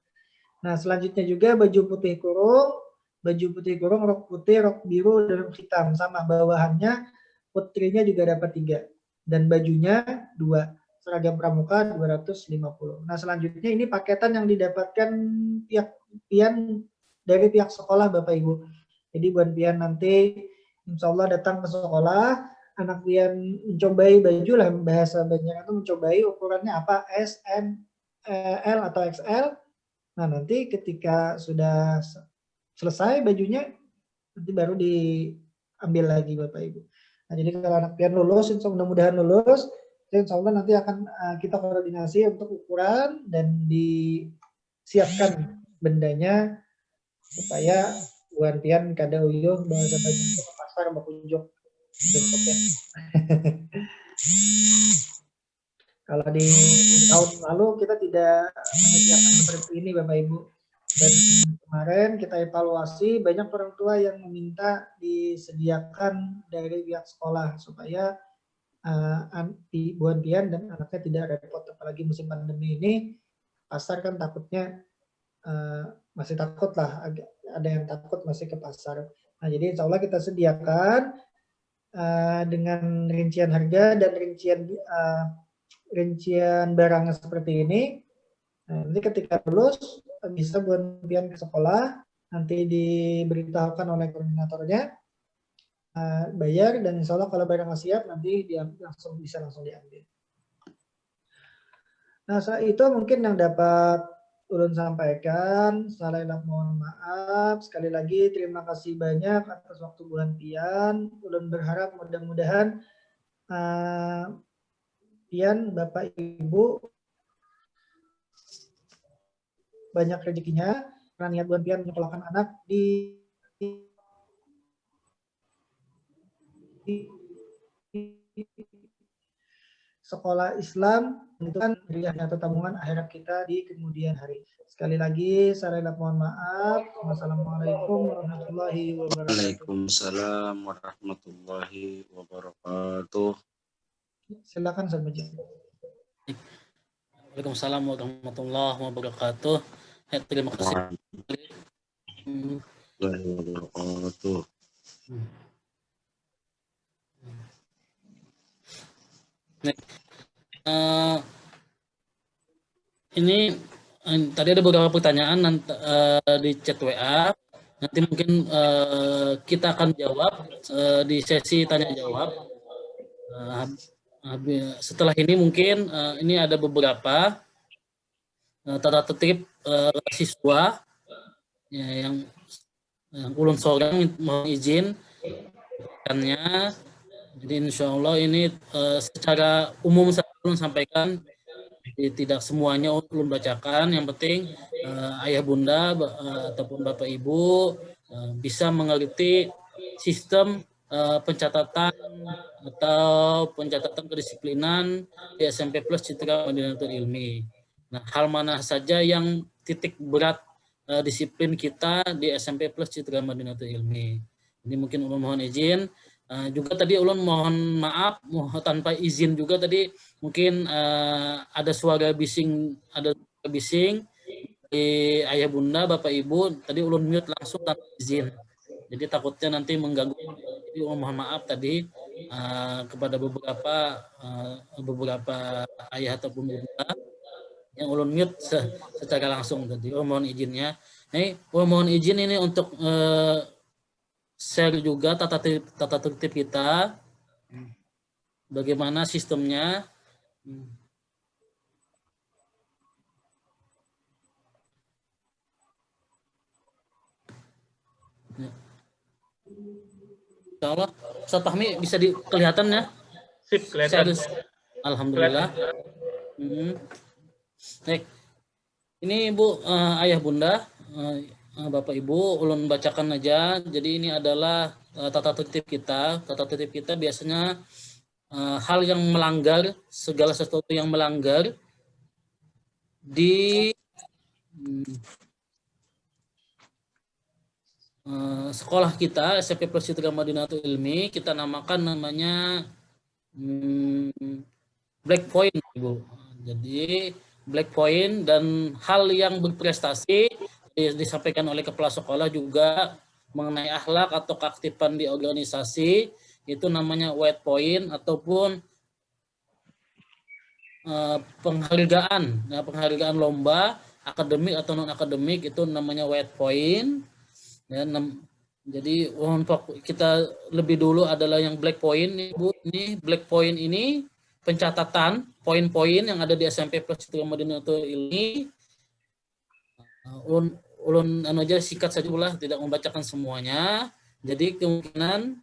Speaker 3: Nah, selanjutnya juga baju putih kurung, rok putih, rok biru, dan rok hitam. Sama bawahannya, putrinya juga dapat 3. Dan bajunya 2. Seragam pramuka 250. Nah, selanjutnya ini paketan yang didapatkan pihak pian dari pihak sekolah Bapak Ibu. Jadi buat pian nanti insya Allah datang ke sekolah, anak pian mencobai baju lah, bahasa Banjar itu mencobai ukurannya apa, S, M, L atau XL. Nah, nanti ketika sudah selesai bajunya, nanti baru diambil lagi Bapak Ibu. Nah, jadi kalau anak pian lulus, mudah-mudahan lulus, insya Allah nanti akan kita koordinasi untuk ukuran dan disiapkan bendanya supaya buan pian kada uyuh bahasa baju ke pasar berkunjung bentuknya. Kalau di tahun lalu kita tidak menyediakan seperti ini Bapak Ibu. Dan kemarin kita evaluasi banyak orang tua yang meminta disediakan dari pihak sekolah supaya buan pian dan anaknya tidak repot. Apalagi musim pandemi ini, pasar kan takutnya masih takut lah, ada yang takut masih ke pasar. Nah, jadi insya Allah kita sediakan dengan rincian harga dan rincian barangnya seperti ini. Nah, nanti ketika lulus bisa buat pian ke sekolah, nanti diberitahukan oleh koordinatornya, bayar, dan insya Allah kalau barang siap nanti bisa langsung diambil. Nah, itu mungkin yang dapat ulun sampaikan. Salah hilap mohon maaf. Sekali lagi terima kasih banyak atas waktu bulan pian. Ulun berharap mudah-mudahan pian Bapak Ibu banyak rezekinya karena niat bulan pian menyekolahkan anak di sekolah Islam, menentukan riahnya atau tabungan akhirat kita di kemudian hari. Sekali lagi, saya mohon maaf. Wassalamualaikum warahmatullahi wabarakatuh.
Speaker 5: Waalaikumsalam warahmatullahi wabarakatuh.
Speaker 3: Silakan Ustaz Majid.
Speaker 1: Waalaikumsalam warahmatullahi wabarakatuh. Terima kasih.
Speaker 5: Warahmatullahi wabarakatuh.
Speaker 1: Ini tadi ada beberapa pertanyaan di chat WA. Nanti mungkin kita akan jawab di sesi tanya jawab. Setelah ini mungkin ini ada beberapa tata tertib siswa ya, yang ulun sorang mohon izin kannya. Jadi insya Allah ini secara umum saya ulun sampaikan, jadi tidak semuanya ulun bacakan. Yang penting ayah bunda ataupun bapak ibu bisa mengerti sistem pencatatan atau pencatatan kedisiplinan di SMP Plus Citra Madinatul Ilmi. Nah, hal mana saja yang titik berat disiplin kita di SMP Plus Citra Madinatul Ilmi. Ini mungkin ulun mohon izin. Juga tadi ulun mohon maaf tanpa izin juga tadi mungkin ada suara bising di ayah bunda bapak ibu tadi ulun mute langsung tanpa izin. Jadi takutnya nanti mengganggu. Jadi ulun mohon maaf tadi kepada beberapa ayah ataupun bunda yang ulun mute secara langsung tadi. Ulun mohon izinnya. Ulun mohon izin ini untuk share juga tata tertib kita, bagaimana sistemnya. Insya Allah, Ustaz Fahmi bisa kelihatan ya?
Speaker 6: Sip, kelihatan.
Speaker 1: Alhamdulillah. Baik. Ini Ibu, ayah bunda, Bapak Ibu, ulun bacakan aja. Jadi ini adalah tata tertib kita. Tata tertib kita biasanya hal yang melanggar, segala sesuatu yang melanggar di sekolah kita, SMP Plus Citra Madinatul Ilmi, kita namanya black point, Ibu. Jadi black point dan hal yang berprestasi disampaikan oleh kepala sekolah juga mengenai akhlak atau keaktifan di organisasi, itu namanya white point ataupun penghargaan lomba akademik atau non akademik, itu namanya white point. Jadi kita lebih dulu adalah yang black point, Ibu. Ini black point ini pencatatan poin-poin yang ada di SMP Plus Citra Madinatul Ilmi. Ulun aja sikat saja pula, tidak membacakan semuanya. Jadi kemungkinan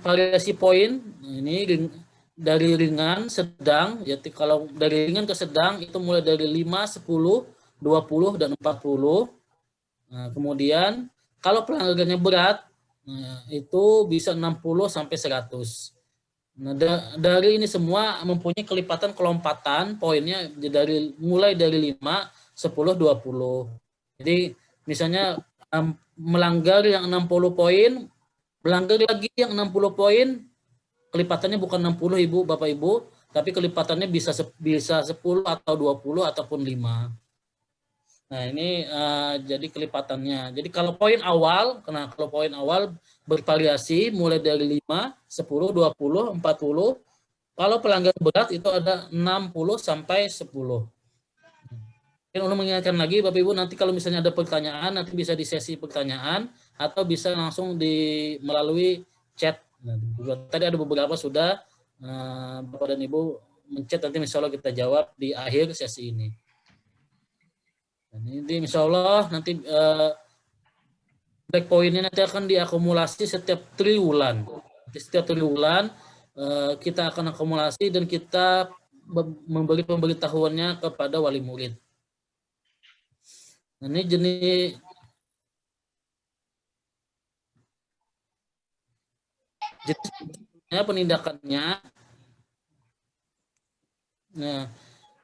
Speaker 1: variasi poin ini dari ringan, sedang. Jadi kalau dari ringan ke sedang itu mulai dari 5, 10, 20 dan 40. Kemudian kalau pelanggarannya berat itu bisa 60 sampai 100. Dari ini semua mempunyai kelipatan kelompatan poinnya mulai dari 5, 10, 20. Jadi misalnya melanggar yang 60 poin, melanggar lagi yang 60 poin, kelipatannya bukan 60 Ibu, Bapak Ibu, tapi kelipatannya bisa 10 atau 20 ataupun 5. Nah, ini jadi kelipatannya. Jadi kalau poin awal bervariasi mulai dari 5, 10, 20, 40. Kalau pelanggaran berat itu ada 60 sampai 10. Mungkin ulun mengingatkan lagi Bapak Ibu, nanti kalau misalnya ada pertanyaan nanti bisa di sesi pertanyaan atau bisa langsung melalui chat. Tadi ada beberapa sudah Bapak dan Ibu mencet, nanti insya Allah kita jawab di akhir sesi ini. Dan ini insya Allah nanti black point-nya nanti akan diakumulasi setiap triwulan. Setiap triwulan kita akan akumulasi dan kita memberi pemberitahuannya kepada wali murid. Nah, ini jenis penindakannya. Nah,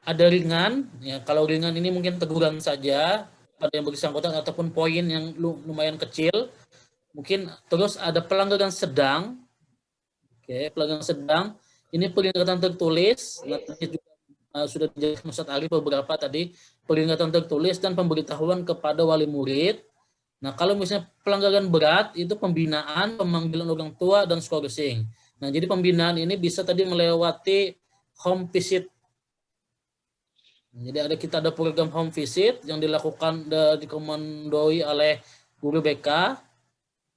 Speaker 1: ada ringan, ya kalau ringan ini mungkin teguran saja pada yang bersangkutan ataupun poin yang lumayan kecil. Mungkin terus ada pelanggaran sedang. Oke, pelanggaran sedang ini peringatan tertulis. Nanti juga sudah dijelaskan Ustaz Arif beberapa tadi, peringatan tertulis dan pemberitahuan kepada wali murid. Nah, kalau misalnya pelanggaran berat itu pembinaan, pemanggilan orang tua dan skorsing. Nah, jadi pembinaan ini bisa tadi melewati home visit. Jadi kita ada program home visit yang dilakukan dikomandoi oleh guru BK.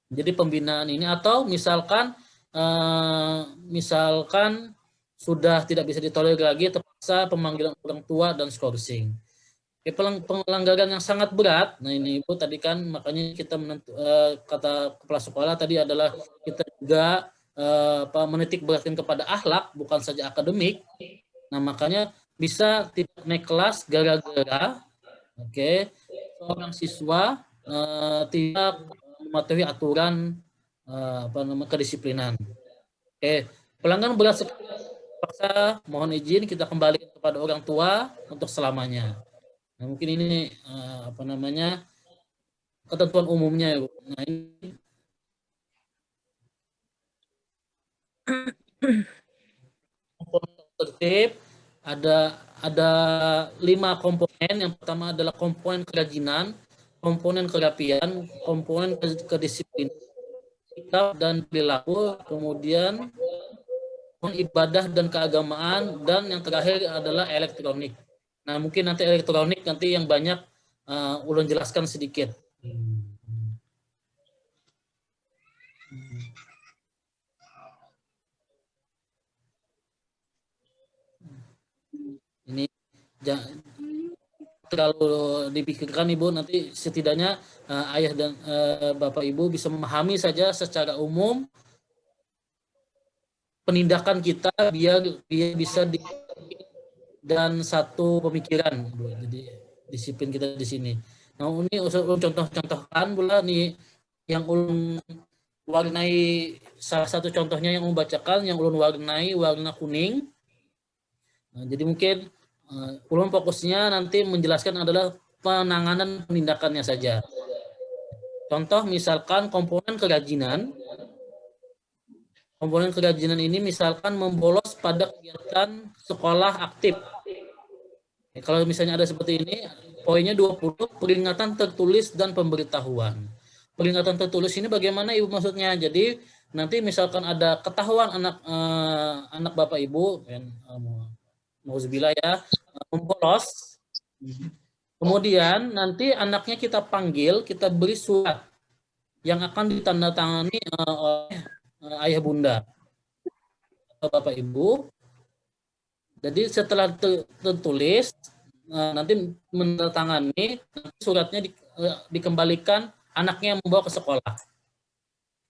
Speaker 1: Jadi pembinaan ini atau misalkan sudah tidak bisa ditolerir lagi, terpaksa pemanggilan orang tua dan skorsing. Pelanggaran yang sangat berat. Nah ini Ibu tadi kan makanya kita kata kepala sekolah tadi adalah kita juga menitik beratkan kepada akhlak bukan saja akademik. Nah makanya bisa tidak naik kelas gara-gara seorang siswa tidak mematuhi aturan kedisiplinan. Pelanggaran berat terpaksa mohon izin kita kembali kepada orang tua untuk selamanya. Nah, mungkin ini ketentuan umumnya ya, Bu. Nah, ini komponen tertib ada 5 komponen. Yang pertama adalah komponen kerajinan, komponen kerapian, komponen kedisiplinan, sikap dan perilaku, kemudian ibadah dan keagamaan, dan yang terakhir adalah elektronik. Nah, mungkin nanti elektronik nanti yang banyak ulun jelaskan sedikit. Ini terlalu dipikirkan Ibu, nanti setidaknya ayah dan Bapak Ibu bisa memahami saja secara umum penindakan kita biar bisa dan satu pemikiran, jadi disiplin kita di sini. Nah ini ulun contoh-contohkan pula nih yang ulun warnai, salah satu contohnya yang membacakan yang ulun warnai warna kuning. Nah, jadi mungkin ulun fokusnya nanti menjelaskan adalah penanganan penindakannya saja. Contoh misalkan komponen kerajinan. Komponen kerajinan ini misalkan membolos pada kegiatan sekolah aktif. Kalau misalnya ada seperti ini, poinnya 20, peringatan tertulis dan pemberitahuan. Peringatan tertulis ini bagaimana Ibu maksudnya? Jadi nanti misalkan ada ketahuan anak Bapak Ibu, nauzubillah ya, membolos. Kemudian nanti anaknya kita panggil, kita beri surat yang akan ditandatangani oleh ayah bunda atau bapak ibu. Jadi setelah tertulis nanti menandatangani, suratnya dikembalikan anaknya yang membawa ke sekolah.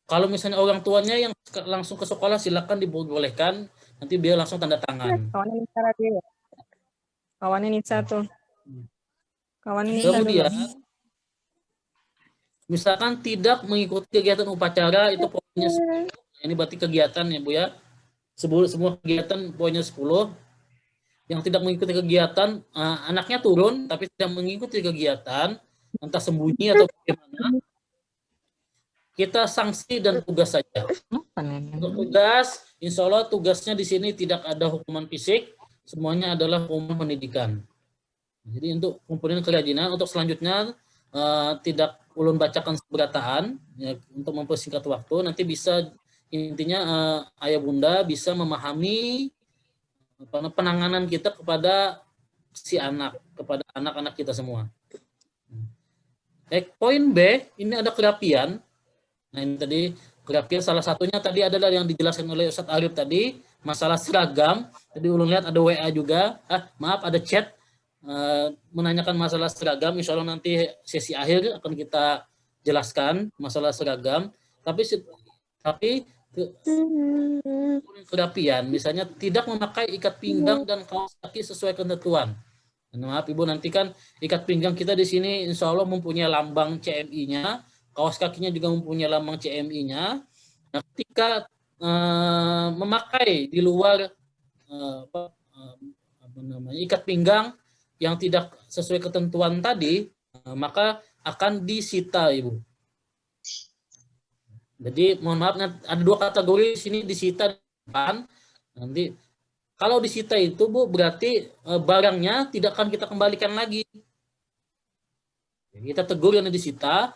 Speaker 1: Kalau misalnya orang tuanya yang langsung ke sekolah silakan dibolehkan, nanti biar langsung tanda tangan.
Speaker 4: Kawannya Nisa tuh.
Speaker 1: Kemudian misalkan tidak mengikuti kegiatan upacara, itu poinnya 10. Ini berarti kegiatan ya Bu ya. Semua kegiatan poinnya 10. Yang tidak mengikuti kegiatan, anaknya turun tapi tidak mengikuti kegiatan, entah sembunyi atau bagaimana, kita sanksi dan tugas saja. Untuk tugas, insya Allah tugasnya di sini tidak ada hukuman fisik, semuanya adalah hukuman pendidikan. Jadi untuk komponen kerajinan, untuk selanjutnya tidak ulun bacakan seberataan ya, untuk mempersingkat waktu. Nanti bisa intinya ayah bunda bisa memahami penanganan kita kepada si anak, kepada anak-anak kita semua. Poin B, ini ada kerapian. Nah ini tadi kerapian salah satunya tadi adalah yang dijelaskan oleh Ustaz Arif tadi, masalah seragam. Tadi ulun lihat ada WA juga, maaf ada chat menanyakan masalah seragam. Insya Allah nanti sesi akhir akan kita jelaskan masalah seragam. Tapi kerapian, misalnya tidak memakai ikat pinggang dan kaos kaki sesuai ketentuan. Maaf Ibu, nanti kan ikat pinggang kita di sini insya Allah mempunyai lambang CMI-nya, kaos kakinya juga mempunyai lambang CMI-nya. Nah, ketika memakai di luar ikat pinggang yang tidak sesuai ketentuan tadi, maka akan disita Ibu. Jadi mohon maaf, ada 2 kategori di sini disita depan. Nanti kalau disita itu Bu, berarti barangnya tidak akan kita kembalikan lagi. Kita tegur yang disita.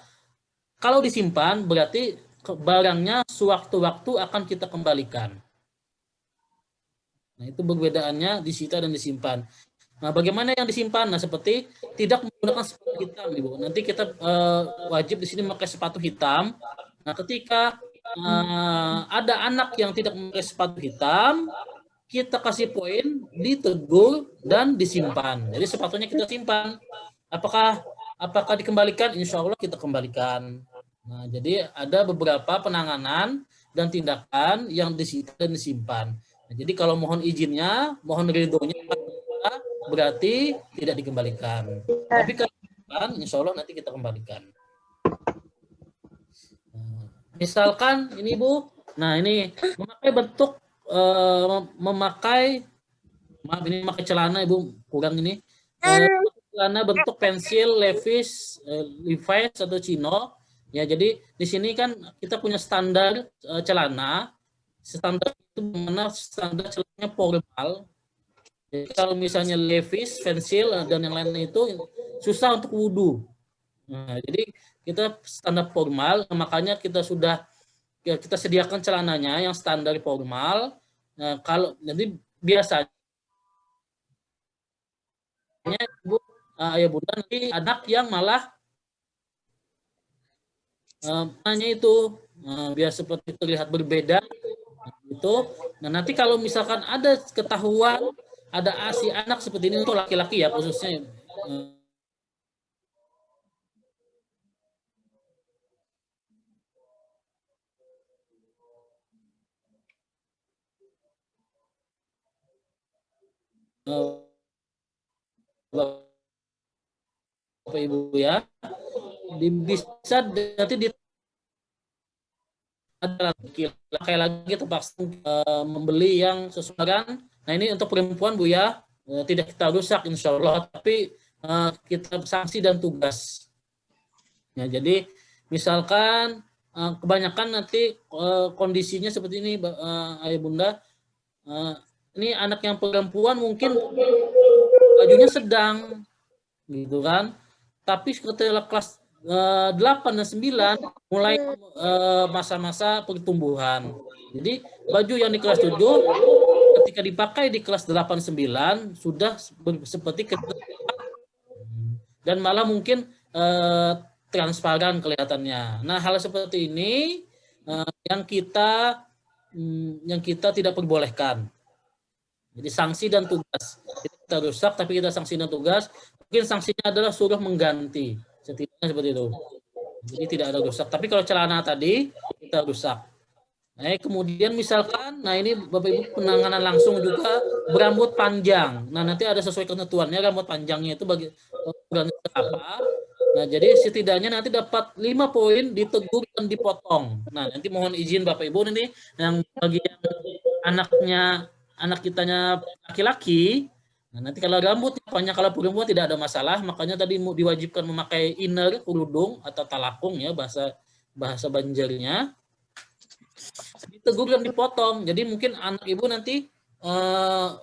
Speaker 1: Kalau disimpan berarti barangnya sewaktu-waktu akan kita kembalikan. Nah, itu perbedaannya disita dan disimpan. Nah, bagaimana yang disimpan? Nah, seperti tidak menggunakan sepatu hitam, Ibu. Nanti kita wajib di sini memakai sepatu hitam. Nah, ketika ada anak yang tidak memakai sepatu hitam, kita kasih poin, ditegur, dan disimpan. Jadi sepatunya kita simpan. Apakah dikembalikan? Insya Allah kita kembalikan. Nah, jadi ada beberapa penanganan dan tindakan yang disita dan disimpan. Nah, jadi kalau mohon izinnya, mohon ridhonya, berarti tidak dikembalikan. Tapi kalau disimpan, insya Allah nanti kita kembalikan. Misalkan ini Bu, nah ini memakai bentuk memakai celana Ibu, kurang ini celana bentuk pensil, Levi's atau chino ya. Jadi di sini kan kita punya standar celana, standar itu mana standar celananya formal. Jadi kalau misalnya Levi's, pensil dan yang lain itu susah untuk wudhu. Nah, jadi kita standar formal, makanya kita sediakan celananya yang standar formal. Nah, kalau nanti biasanya Ibu, ayah bunda nanti anak yang malah hanya itu biar seperti terlihat berbeda itu. Nah, nanti kalau misalkan ada ketahuan ada si anak seperti ini untuk laki-laki ya khususnya. Bapak Ibu ya, bisa nanti ada lagi terpaksa membeli yang sesuai. Nah, ini untuk perempuan Bu ya, tidak kita rusak insya Allah, tapi kita sanksi dan tugas. Ya, jadi misalkan kebanyakan nanti kondisinya seperti ini ayah bunda, ini anak yang perempuan mungkin bajunya sedang gitu kan, tapi setelah kelas 8 dan 9 mulai masa-masa pertumbuhan. Jadi baju yang di kelas 7 ketika dipakai di kelas 8 9 sudah seperti dan malah mungkin transparan kelihatannya. Nah, hal seperti ini yang kita tidak perbolehkan. Jadi sanksi dan tugas. Kita rusak tapi kita sanksi dan tugas. Mungkin sanksinya adalah suruh mengganti. Setidaknya seperti itu. Jadi tidak ada rusak. Tapi kalau celana tadi kita rusak. Nah, kemudian misalkan, nah ini Bapak Ibu penanganan langsung juga berambut panjang. Nah, nanti ada sesuai ketentuannya rambut panjangnya itu bagi ukuran apa. Nah, jadi setidaknya nanti dapat 5 poin, ditegur dan dipotong. Nah, nanti mohon izin Bapak Ibu ini yang bagi yang anak kitanya laki-laki. Nah, nanti kalau rambut panjang, kalau perempuan tidak ada masalah, makanya tadi diwajibkan memakai inner, kerudung atau talakung ya bahasa Banjarnya. Ditegur dan dipotong. Jadi mungkin anak ibu nanti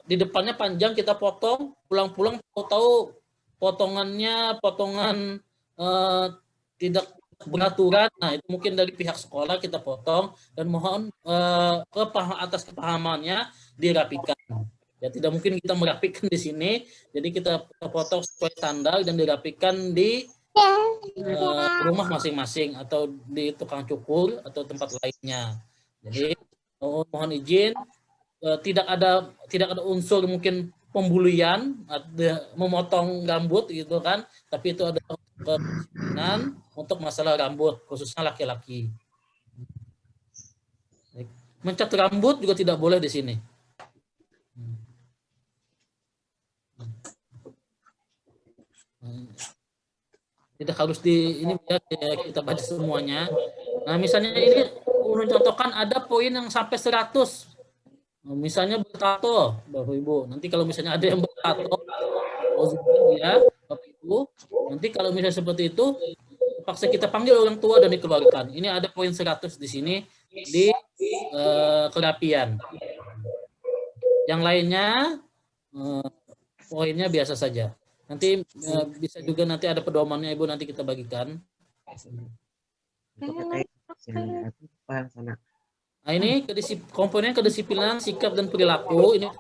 Speaker 1: di depannya panjang kita potong, pulang-pulang tahu potongan tidak beraturan. Nah, itu mungkin dari pihak sekolah kita potong dan mohon atas kepahamannya dirapikan. Ya, tidak mungkin kita merapikan di sini, jadi kita potong sesuai standar dan dirapikan di rumah masing-masing atau di tukang cukur atau tempat lainnya. Jadi mohon izin tidak ada unsur mungkin pembulian, memotong rambut gitu kan, tapi itu ada kedisiplinan untuk masalah rambut khususnya laki-laki. Mencat rambut juga tidak boleh di sini. Tidak harus ini kita baca semuanya. Nah, misalnya ini ulun contohkan ada poin yang sampai 100. Misalnya bertato, Bapak Ibu. Nanti kalau misalnya ada yang bertato, ya, Bapak Ibu, nanti kalau misalnya seperti itu, terpaksa kita panggil orang tua dan dikeluarkan. Ini ada poin 100 di sini di kerapian. Yang lainnya poinnya biasa saja. Nanti bisa juga nanti ada pedomannya Ibu, nanti kita bagikan. Nah, ini komponen kedisiplinan sikap dan perilaku ini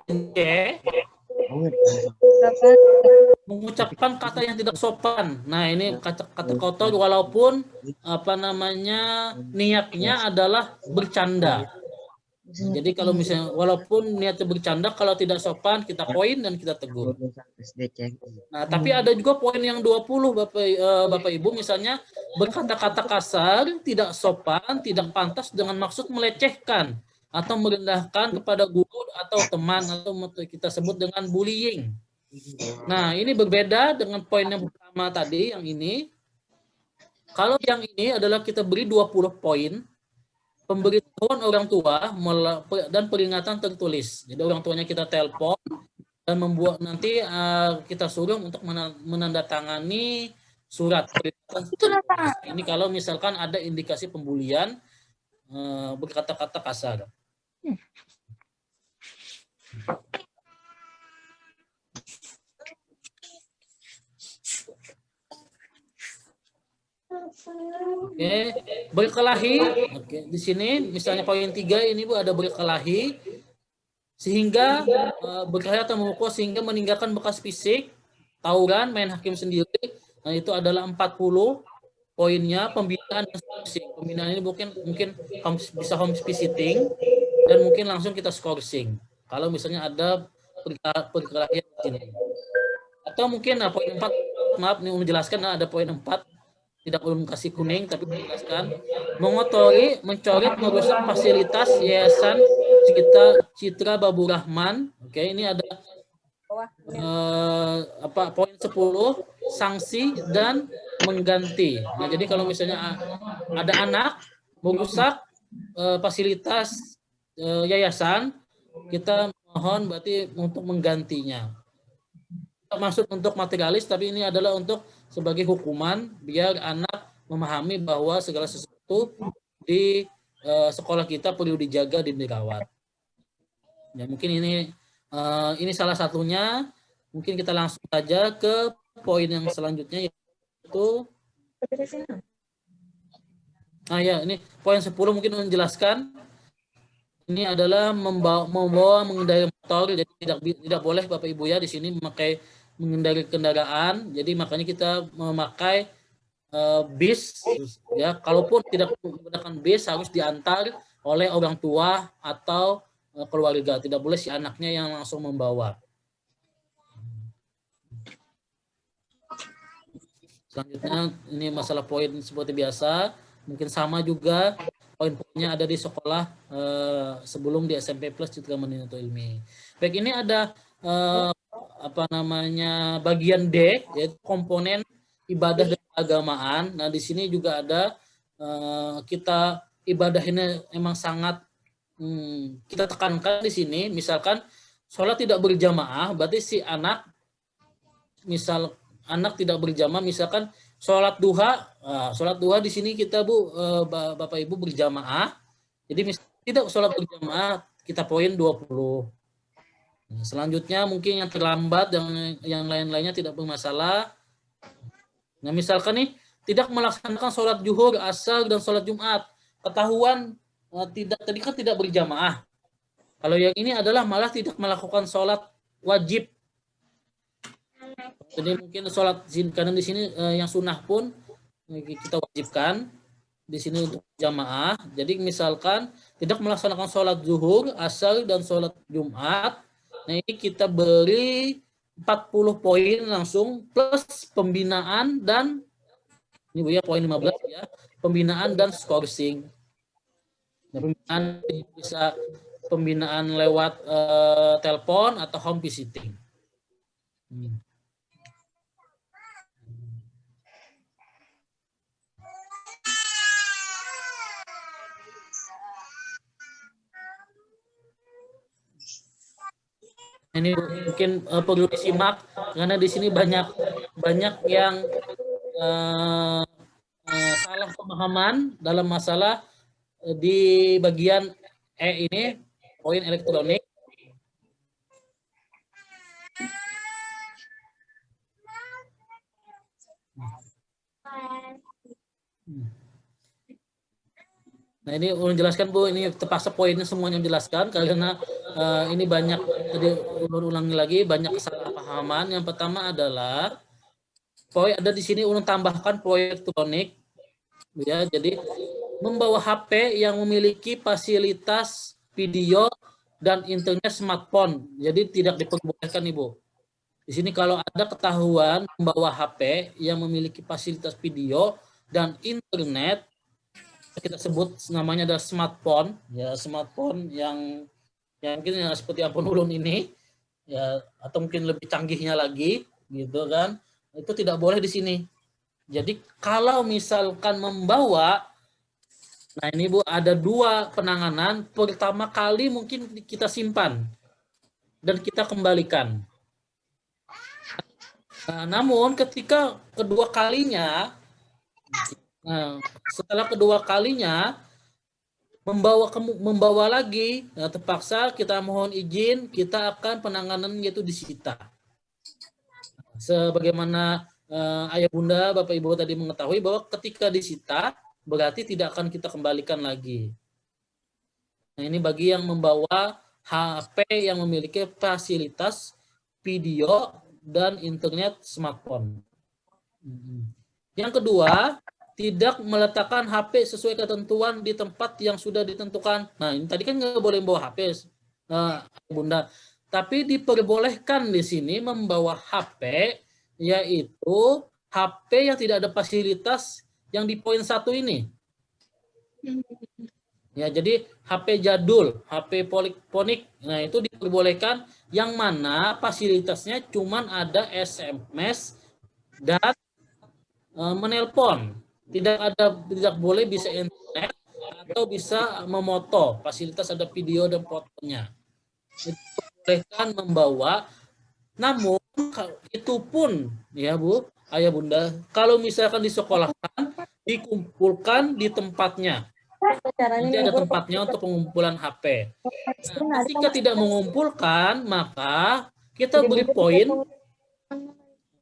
Speaker 1: mengucapkan kata yang tidak sopan. Nah, ini kata kotor walaupun niatnya adalah bercanda. Jadi kalau misalnya walaupun niatnya bercanda, kalau tidak sopan kita poin dan kita tegur. Nah, tapi ada juga poin yang 20 Bapak Ibu, misalnya berkata-kata kasar, tidak sopan, tidak pantas dengan maksud melecehkan atau merendahkan kepada guru atau teman, atau kita sebut dengan bullying. Nah, ini berbeda dengan poin yang pertama tadi, yang ini. Kalau yang ini adalah kita beri 20 poin, pemberitahuan orang tua dan peringatan tertulis. Jadi orang tuanya kita telepon dan membuat nanti kita suruh untuk menandatangani surat peringatan. Ini kalau misalkan ada indikasi pembulian berkata-kata kasar. Oke, berkelahi. Oke, di sini misalnya poin 3 ini Bu ada berkelahi sehingga berkelahi atau memukul sehingga meninggalkan bekas fisik, tawuran, main hakim sendiri. Nah, itu adalah 40 poinnya. Pembinaan dan skorsing. Pembinaan ini mungkin bisa home visiting dan mungkin langsung kita skorsing. Kalau misalnya ada perkelahian di sini. Atau mungkin poin 4, maaf nih menjelaskan ada poin 4. Tidak belum kasih kuning, tapi menjelaskan mengotori, mencoret, merusak fasilitas Yayasan Citra Babu Rahman. Oke, ini ada poin 10 sanksi dan mengganti. Nah, jadi kalau misalnya ada anak merusak fasilitas yayasan, kita mohon berarti untuk menggantinya. Maksud untuk materialis, tapi ini adalah untuk sebagai hukuman biar anak memahami bahwa segala sesuatu di sekolah kita perlu dijaga dan dirawat. Ya, mungkin ini salah satunya. Mungkin kita langsung saja ke poin yang selanjutnya, yaitu ini poin 10 mungkin menjelaskan. Ini adalah membawa mengendarai motor, jadi tidak boleh Bapak Ibu ya di sini mengendarai kendaraan. Jadi makanya kita memakai bis ya. Kalaupun tidak menggunakan bis harus diantar oleh orang tua atau keluarga. Tidak boleh si anaknya yang langsung membawa. Selanjutnya ini masalah poin seperti biasa, mungkin sama juga poin-poinnya ada di sekolah sebelum di SMP Plus Citra Mandiri Ilmi. Baik, ini ada bagian D, yaitu komponen ibadah dan keagamaan. Nah, di sini juga ada kita ibadah ini emang sangat kita tekankan di sini. Misalkan sholat tidak berjamaah, berarti si anak tidak berjamaah, misalkan sholat duha di sini kita Bapak Ibu berjamaah. Jadi tidak sholat berjamaah, kita poin 20. Selanjutnya mungkin yang terlambat dan yang lain-lainnya tidak bermasalah. Nah, misalkan nih tidak melaksanakan sholat zuhur, asar, dan sholat Jumat, ketahuan tadi kan tidak berjamaah. Kalau yang ini adalah malah tidak melakukan sholat wajib. Jadi mungkin sholat karena di sini yang sunnah pun kita wajibkan. di sini untuk jamaah. Jadi misalkan tidak melaksanakan sholat zuhur, asar, dan sholat Jumat. Nah ini kita beri 40 poin langsung plus pembinaan dan ini Bu ya poin 15 ya, pembinaan dan skorsing. Nah, pembinaan bisa pembinaan lewat telepon atau home visiting. Ini mungkin perlu disimak karena di sini banyak yang salah pemahaman dalam masalah di bagian ini poin elektronik. Nah ini ulun jelaskan Bu, ini terpaksa poinnya semuanya jelaskan karena ini banyak, tadi ulun ulangi lagi, banyak kesalahpahaman. Yang pertama adalah poin ada di sini ulun tambahkan poin elektronik, ya. Jadi membawa HP yang memiliki fasilitas video dan internet smartphone, jadi tidak diperbolehkan Ibu. Di sini kalau ada ketahuan membawa HP yang memiliki fasilitas video dan internet, kita sebut namanya adalah smartphone, ya smartphone yang mungkin yang seperti handphone ulun ini, ya atau mungkin lebih canggihnya lagi, gitu kan? Itu tidak boleh di sini. Jadi kalau misalkan membawa, nah ini Bu ada dua penanganan. Pertama kali mungkin kita simpan dan kita kembalikan. Nah, namun ketika kedua kalinya, nah, setelah kedua kalinya membawa lagi, nah, terpaksa kita mohon izin, kita akan penanganan yaitu disita. Sebagaimana ayah bunda, bapak ibu tadi mengetahui bahwa ketika disita berarti tidak akan kita kembalikan lagi. Nah, ini bagi yang membawa HP yang memiliki fasilitas video dan internet smartphone. Yang kedua, tidak meletakkan HP sesuai ketentuan di tempat yang sudah ditentukan. Nah, ini tadi kan nggak boleh membawa HP, Bunda. Tapi diperbolehkan di sini membawa HP, yaitu HP yang tidak ada fasilitas yang di poin 1 ini. Ya, jadi HP jadul, HP polifonik, nah itu diperbolehkan yang mana fasilitasnya cuman ada SMS dan menelpon. Tidak boleh bisa internet atau bisa memoto. Fasilitas ada video dan fotonya. Itu diperbolehkan membawa. Namun itu pun ya Bu, ayah bunda, kalau misalkan disekolahkan dikumpulkan di tempatnya. Nanti ada tempatnya untuk pengumpulan HP. Nah, ketika tidak mengumpulkan, maka kita beri poin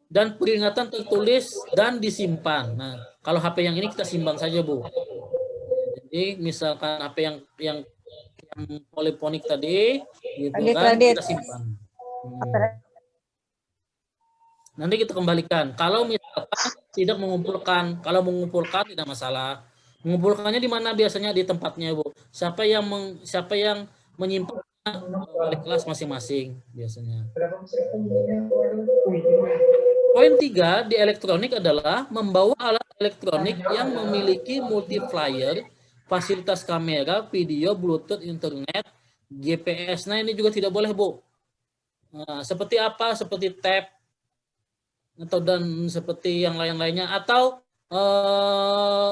Speaker 1: dan peringatan tertulis dan disimpan. Nah, kalau HP yang ini kita simpan saja Bu. Jadi misalkan HP yang polifonik tadi, gitu kan, kita simpan. Nanti kita kembalikan. Kalau misalkan tidak mengumpulkan, kalau mengumpulkan tidak masalah. Mengumpulkannya di mana biasanya di tempatnya Bu. Siapa yang menyimpan oleh kelas masing-masing biasanya. Poin 3 di elektronik adalah membawa alat elektronik yang memiliki multiplier, fasilitas kamera, video, Bluetooth, internet, GPS. Nah ini juga tidak boleh Bu. Nah, seperti apa? Seperti tab atau dan seperti yang lain-lainnya atau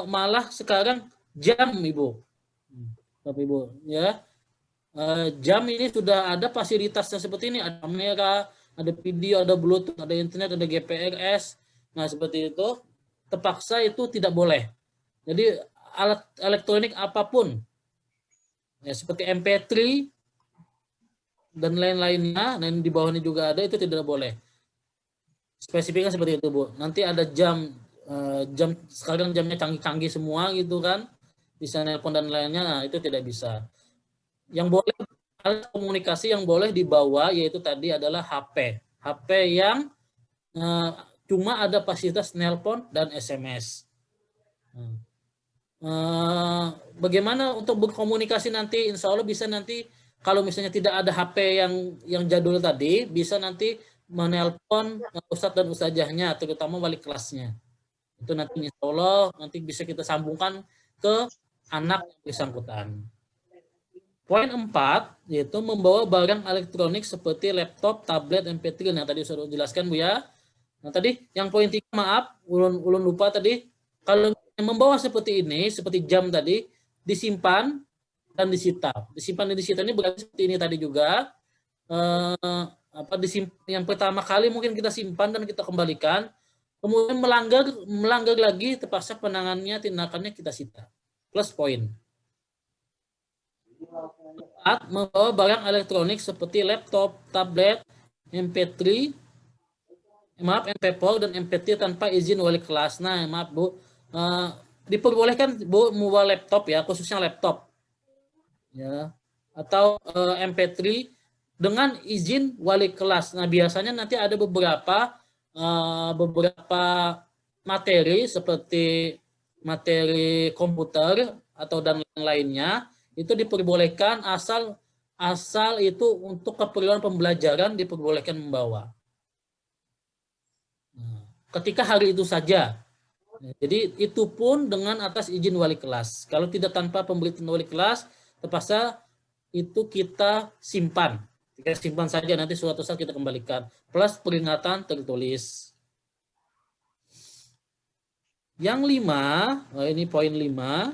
Speaker 1: malah sekarang jam Ibu, Bapak Ibu ya, jam ini sudah ada fasilitasnya seperti ini, ada kamera, ada video, ada Bluetooth, ada internet, ada GPS. Nah seperti itu, terpaksa itu tidak boleh. Jadi alat elektronik apapun ya seperti MP3 dan lain-lainnya, dan di bawahnya juga ada, itu tidak boleh. Spesifiknya seperti itu Bu. Nanti ada jam sekarang jamnya canggih-canggih semua gitu kan, bisa nelpon dan lainnya, nah itu tidak bisa. Yang boleh alat komunikasi yang boleh dibawa yaitu tadi adalah HP yang cuma ada fasilitas nelpon dan SMS. bagaimana untuk berkomunikasi nanti, insya Allah bisa nanti kalau misalnya tidak ada HP yang jadul tadi, bisa nanti menelpon Ustadz dan Ustazahnya, terutama wali kelasnya. Itu nanti insya Allah nanti bisa kita sambungkan ke anak yang bersangkutan. Poin 4 yaitu membawa barang elektronik seperti laptop, tablet, MP3. Nah tadi sudah jelaskan Bu ya. Nah tadi yang poin 3 maaf, ulun lupa tadi. Kalau membawa seperti ini, seperti jam tadi, disimpan dan disita. Disimpan dan disita ini berarti seperti ini tadi juga. Yang pertama kali mungkin kita simpan dan kita kembalikan. Kemudian melanggar lagi, terpaksa penanganannya, tindakannya kita sita. Plus poin. 4. Membawa barang elektronik seperti laptop, tablet, MP3, MP4 dan MP3 tanpa izin wali kelas. Nah, maaf Bu, diperbolehkan Bu membawa laptop ya, khususnya laptop, ya, atau MP3 dengan izin wali kelas. Nah, biasanya nanti ada beberapa materi seperti materi komputer atau dan lainnya itu diperbolehkan asal itu untuk keperluan pembelajaran diperbolehkan membawa. Nah, ketika hari itu saja. Jadi itu pun dengan atas izin wali kelas. Kalau tidak tanpa pemberitahuan wali kelas, terpaksa itu kita simpan. Kita simpan saja, nanti suatu saat kita kembalikan. Plus peringatan tertulis. Yang 5, ini poin 5.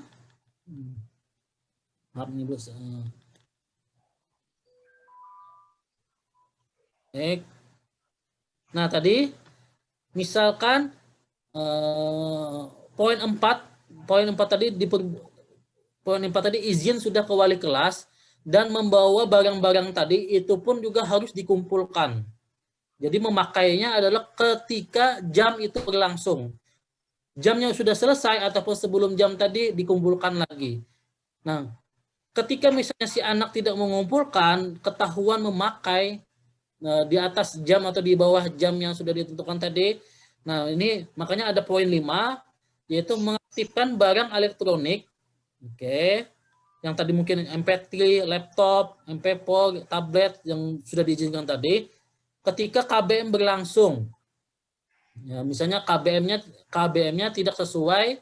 Speaker 1: Maaf nih Bu. Nah tadi misalkan poin 4 tadi izin sudah ke wali kelas dan membawa barang-barang tadi itu pun juga harus dikumpulkan. Jadi memakainya adalah ketika jam itu berlangsung. Jamnya sudah selesai ataupun sebelum jam tadi dikumpulkan lagi. Nah, ketika misalnya si anak tidak mengumpulkan, ketahuan memakai di atas jam atau di bawah jam yang sudah ditentukan tadi. Nah, ini makanya ada poin 5, yaitu mengaktifkan barang elektronik. Oke. Yang tadi mungkin MP3, laptop, MP4, tablet yang sudah diizinkan tadi. Ketika KBM berlangsung. Ya, misalnya KBM-nya tidak sesuai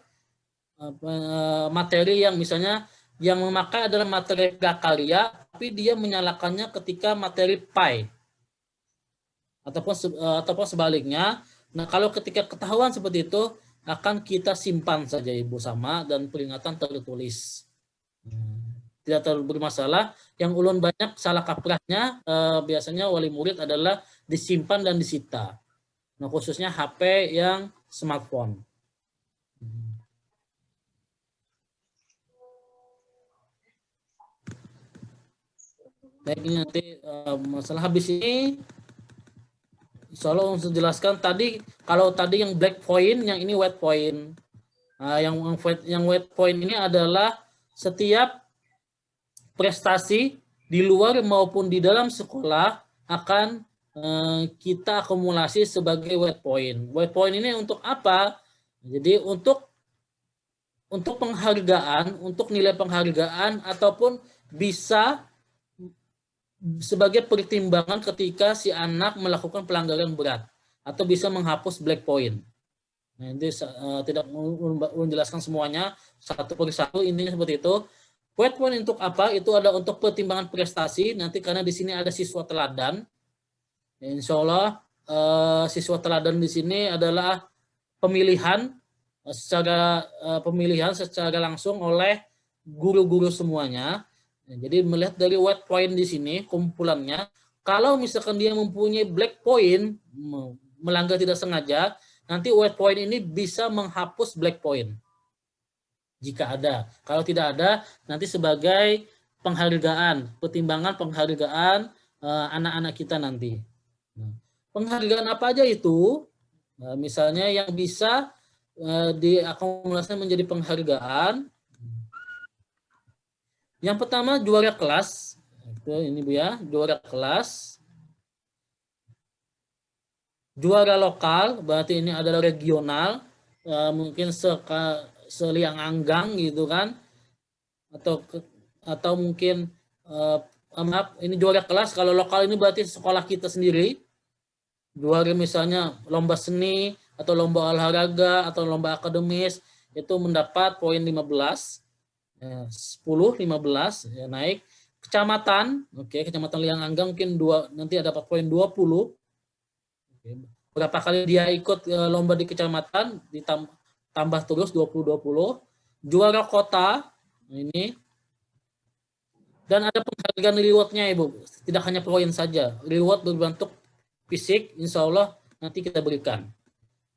Speaker 1: materi yang misalnya yang memakai adalah materi prakarya, tapi dia menyalakannya ketika materi PAI. Ataupun sebaliknya. Nah, kalau ketika ketahuan seperti itu, akan kita simpan saja Ibu sama dan peringatan tertulis. Tidak terlalu bermasalah. Yang ulun banyak salah kaprahnya biasanya wali murid adalah disimpan dan disita. Nah, khususnya HP yang smartphone. Baik, ini nanti masalah habis ini insya Allah untuk jelaskan tadi, kalau tadi yang black point, yang ini white point. Nah, yang white point ini adalah setiap prestasi di luar maupun di dalam sekolah akan kita akumulasi sebagai white point. White point ini untuk apa? Jadi untuk penghargaan, untuk nilai penghargaan ataupun bisa sebagai pertimbangan ketika si anak melakukan pelanggaran berat atau bisa menghapus black point. Nah, ini tidak menjelaskan semuanya satu persatu, intinya seperti itu. White point untuk apa? Itu ada untuk pertimbangan prestasi nanti karena di sini ada siswa teladan. Insya Allah siswa teladan di sini adalah pemilihan secara langsung oleh guru-guru semuanya. Jadi melihat dari white point di sini kumpulannya, kalau misalkan dia mempunyai black point, melanggar tidak sengaja, nanti white point ini bisa menghapus black point. Jika ada. Kalau tidak ada, nanti sebagai penghargaan, pertimbangan penghargaan anak-anak kita nanti. Penghargaan apa aja itu? Misalnya yang bisa diakumulasikan menjadi penghargaan. Yang pertama juara kelas, itu ini Bu ya, juara kelas. Juara lokal, berarti ini adalah regional, mungkin seliang anggang gitu kan, atau mungkin maaf, ini juara kelas. Kalau lokal ini berarti sekolah kita sendiri. Juara misalnya lomba seni atau lomba olahraga atau lomba akademis itu mendapat poin 15, 10, 15 ya, naik. Kecamatan, oke, kecamatan Liang Anggang mungkin nanti dapat poin 20. Oke. Berapa kali dia ikut lomba di kecamatan ditambah terus 20. Juara kota ini, dan ada penghargaan rewardnya Ibu, tidak hanya poin saja, reward berbentuk fisik, insya Allah nanti kita berikan.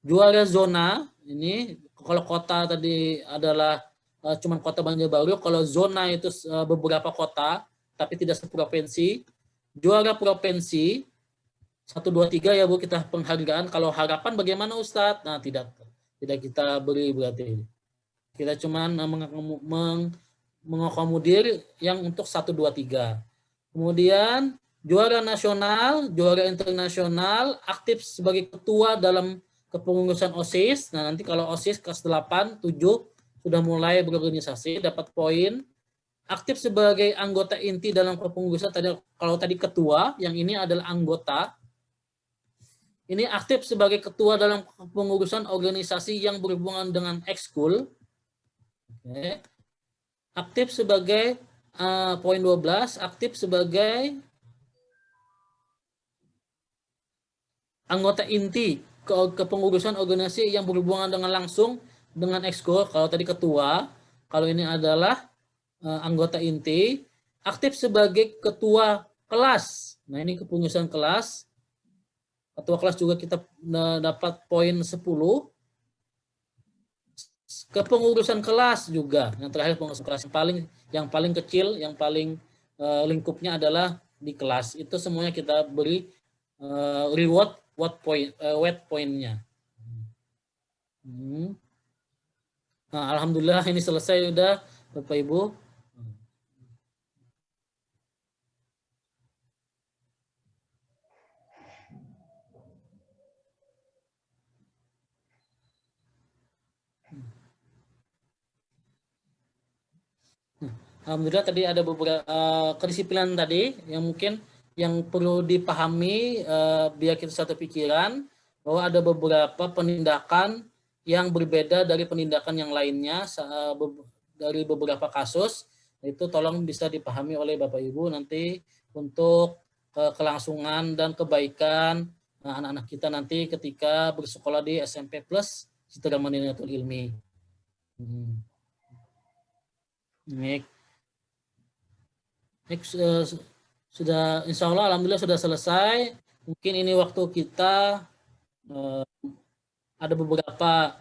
Speaker 1: Juara zona ini, kalau kota tadi adalah cuman kota Banjarbaru, kalau zona itu beberapa kota tapi tidak seprovinsi. Juara provinsi 1, 2, 3 ya Bu, kita penghargaan. Kalau harapan bagaimana Ustadz? Nah, tidak kita beri, berarti kita cuman mengakomodir yang untuk 1, 2, 3. Kemudian juara nasional, juara internasional, aktif sebagai ketua dalam kepengurusan OSIS. Nah, nanti kalau OSIS kelas 8, 7 sudah mulai berorganisasi, dapat poin. Aktif sebagai anggota inti dalam kepengurusan, kalau tadi ketua, yang ini adalah anggota. Ini aktif sebagai ketua dalam kepengurusan organisasi yang berhubungan dengan ekskul. Oke. Aktif sebagai poin 12, aktif sebagai anggota inti kepengurusan organisasi yang berhubungan dengan langsung dengan ekskul. Kalau tadi ketua, kalau ini adalah anggota inti. Aktif sebagai ketua kelas. Nah, ini kepengurusan kelas. Ketua kelas juga kita dapat poin 10. Kepengurusan kelas juga. Yang terakhir pengurusan kelas yang paling kecil, yang paling lingkupnya adalah di kelas. Itu semuanya kita beri reward weight point-nya. Nah, alhamdulillah ini selesai udah Bapak Ibu. Alhamdulillah tadi ada beberapa kedisiplinan tadi yang mungkin yang perlu dipahami biar kita satu pikiran, bahwa ada beberapa penindakan yang berbeda dari penindakan yang lainnya dari beberapa kasus. Itu tolong bisa dipahami oleh Bapak Ibu nanti untuk kelangsungan dan kebaikan anak-anak kita nanti ketika bersekolah di SMP Plus Citra Madinatul Ilmi. Sudah, insya Allah alhamdulillah sudah selesai. Mungkin ini waktu kita ada beberapa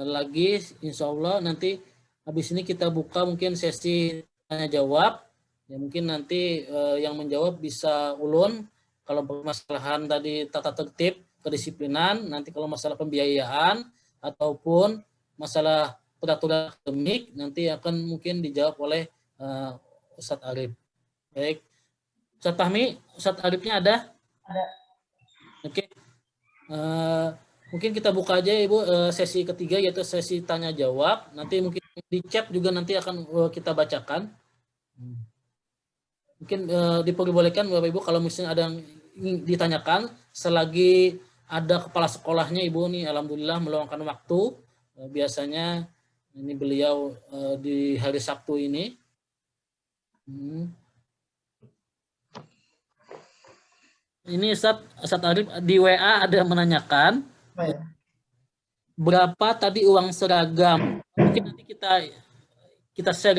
Speaker 1: lagi, insya Allah nanti habis ini kita buka mungkin sesi tanya jawab. Ya mungkin nanti yang menjawab bisa ulun. Kalau permasalahan tadi tata tertib, kedisiplinan, nanti kalau masalah pembiayaan ataupun masalah peraturan akademik nanti akan mungkin dijawab oleh Ustadz Arif. Baik. Ustadz Fahmi, Ustadz Arifnya ada? Ada. Oke. Mungkin kita buka aja Ibu sesi ketiga, yaitu sesi tanya jawab. Nanti mungkin di chat juga nanti akan kita bacakan. Mungkin diperbolehkan Bapak Ibu kalau misalnya ada yang ingin ditanyakan, selagi ada kepala sekolahnya Ibu nih, alhamdulillah meluangkan waktu. Biasanya ini beliau di hari Sabtu ini. Ini Ustadz Arif di WA ada menanyakan berapa tadi uang seragam. Mungkin nanti kita share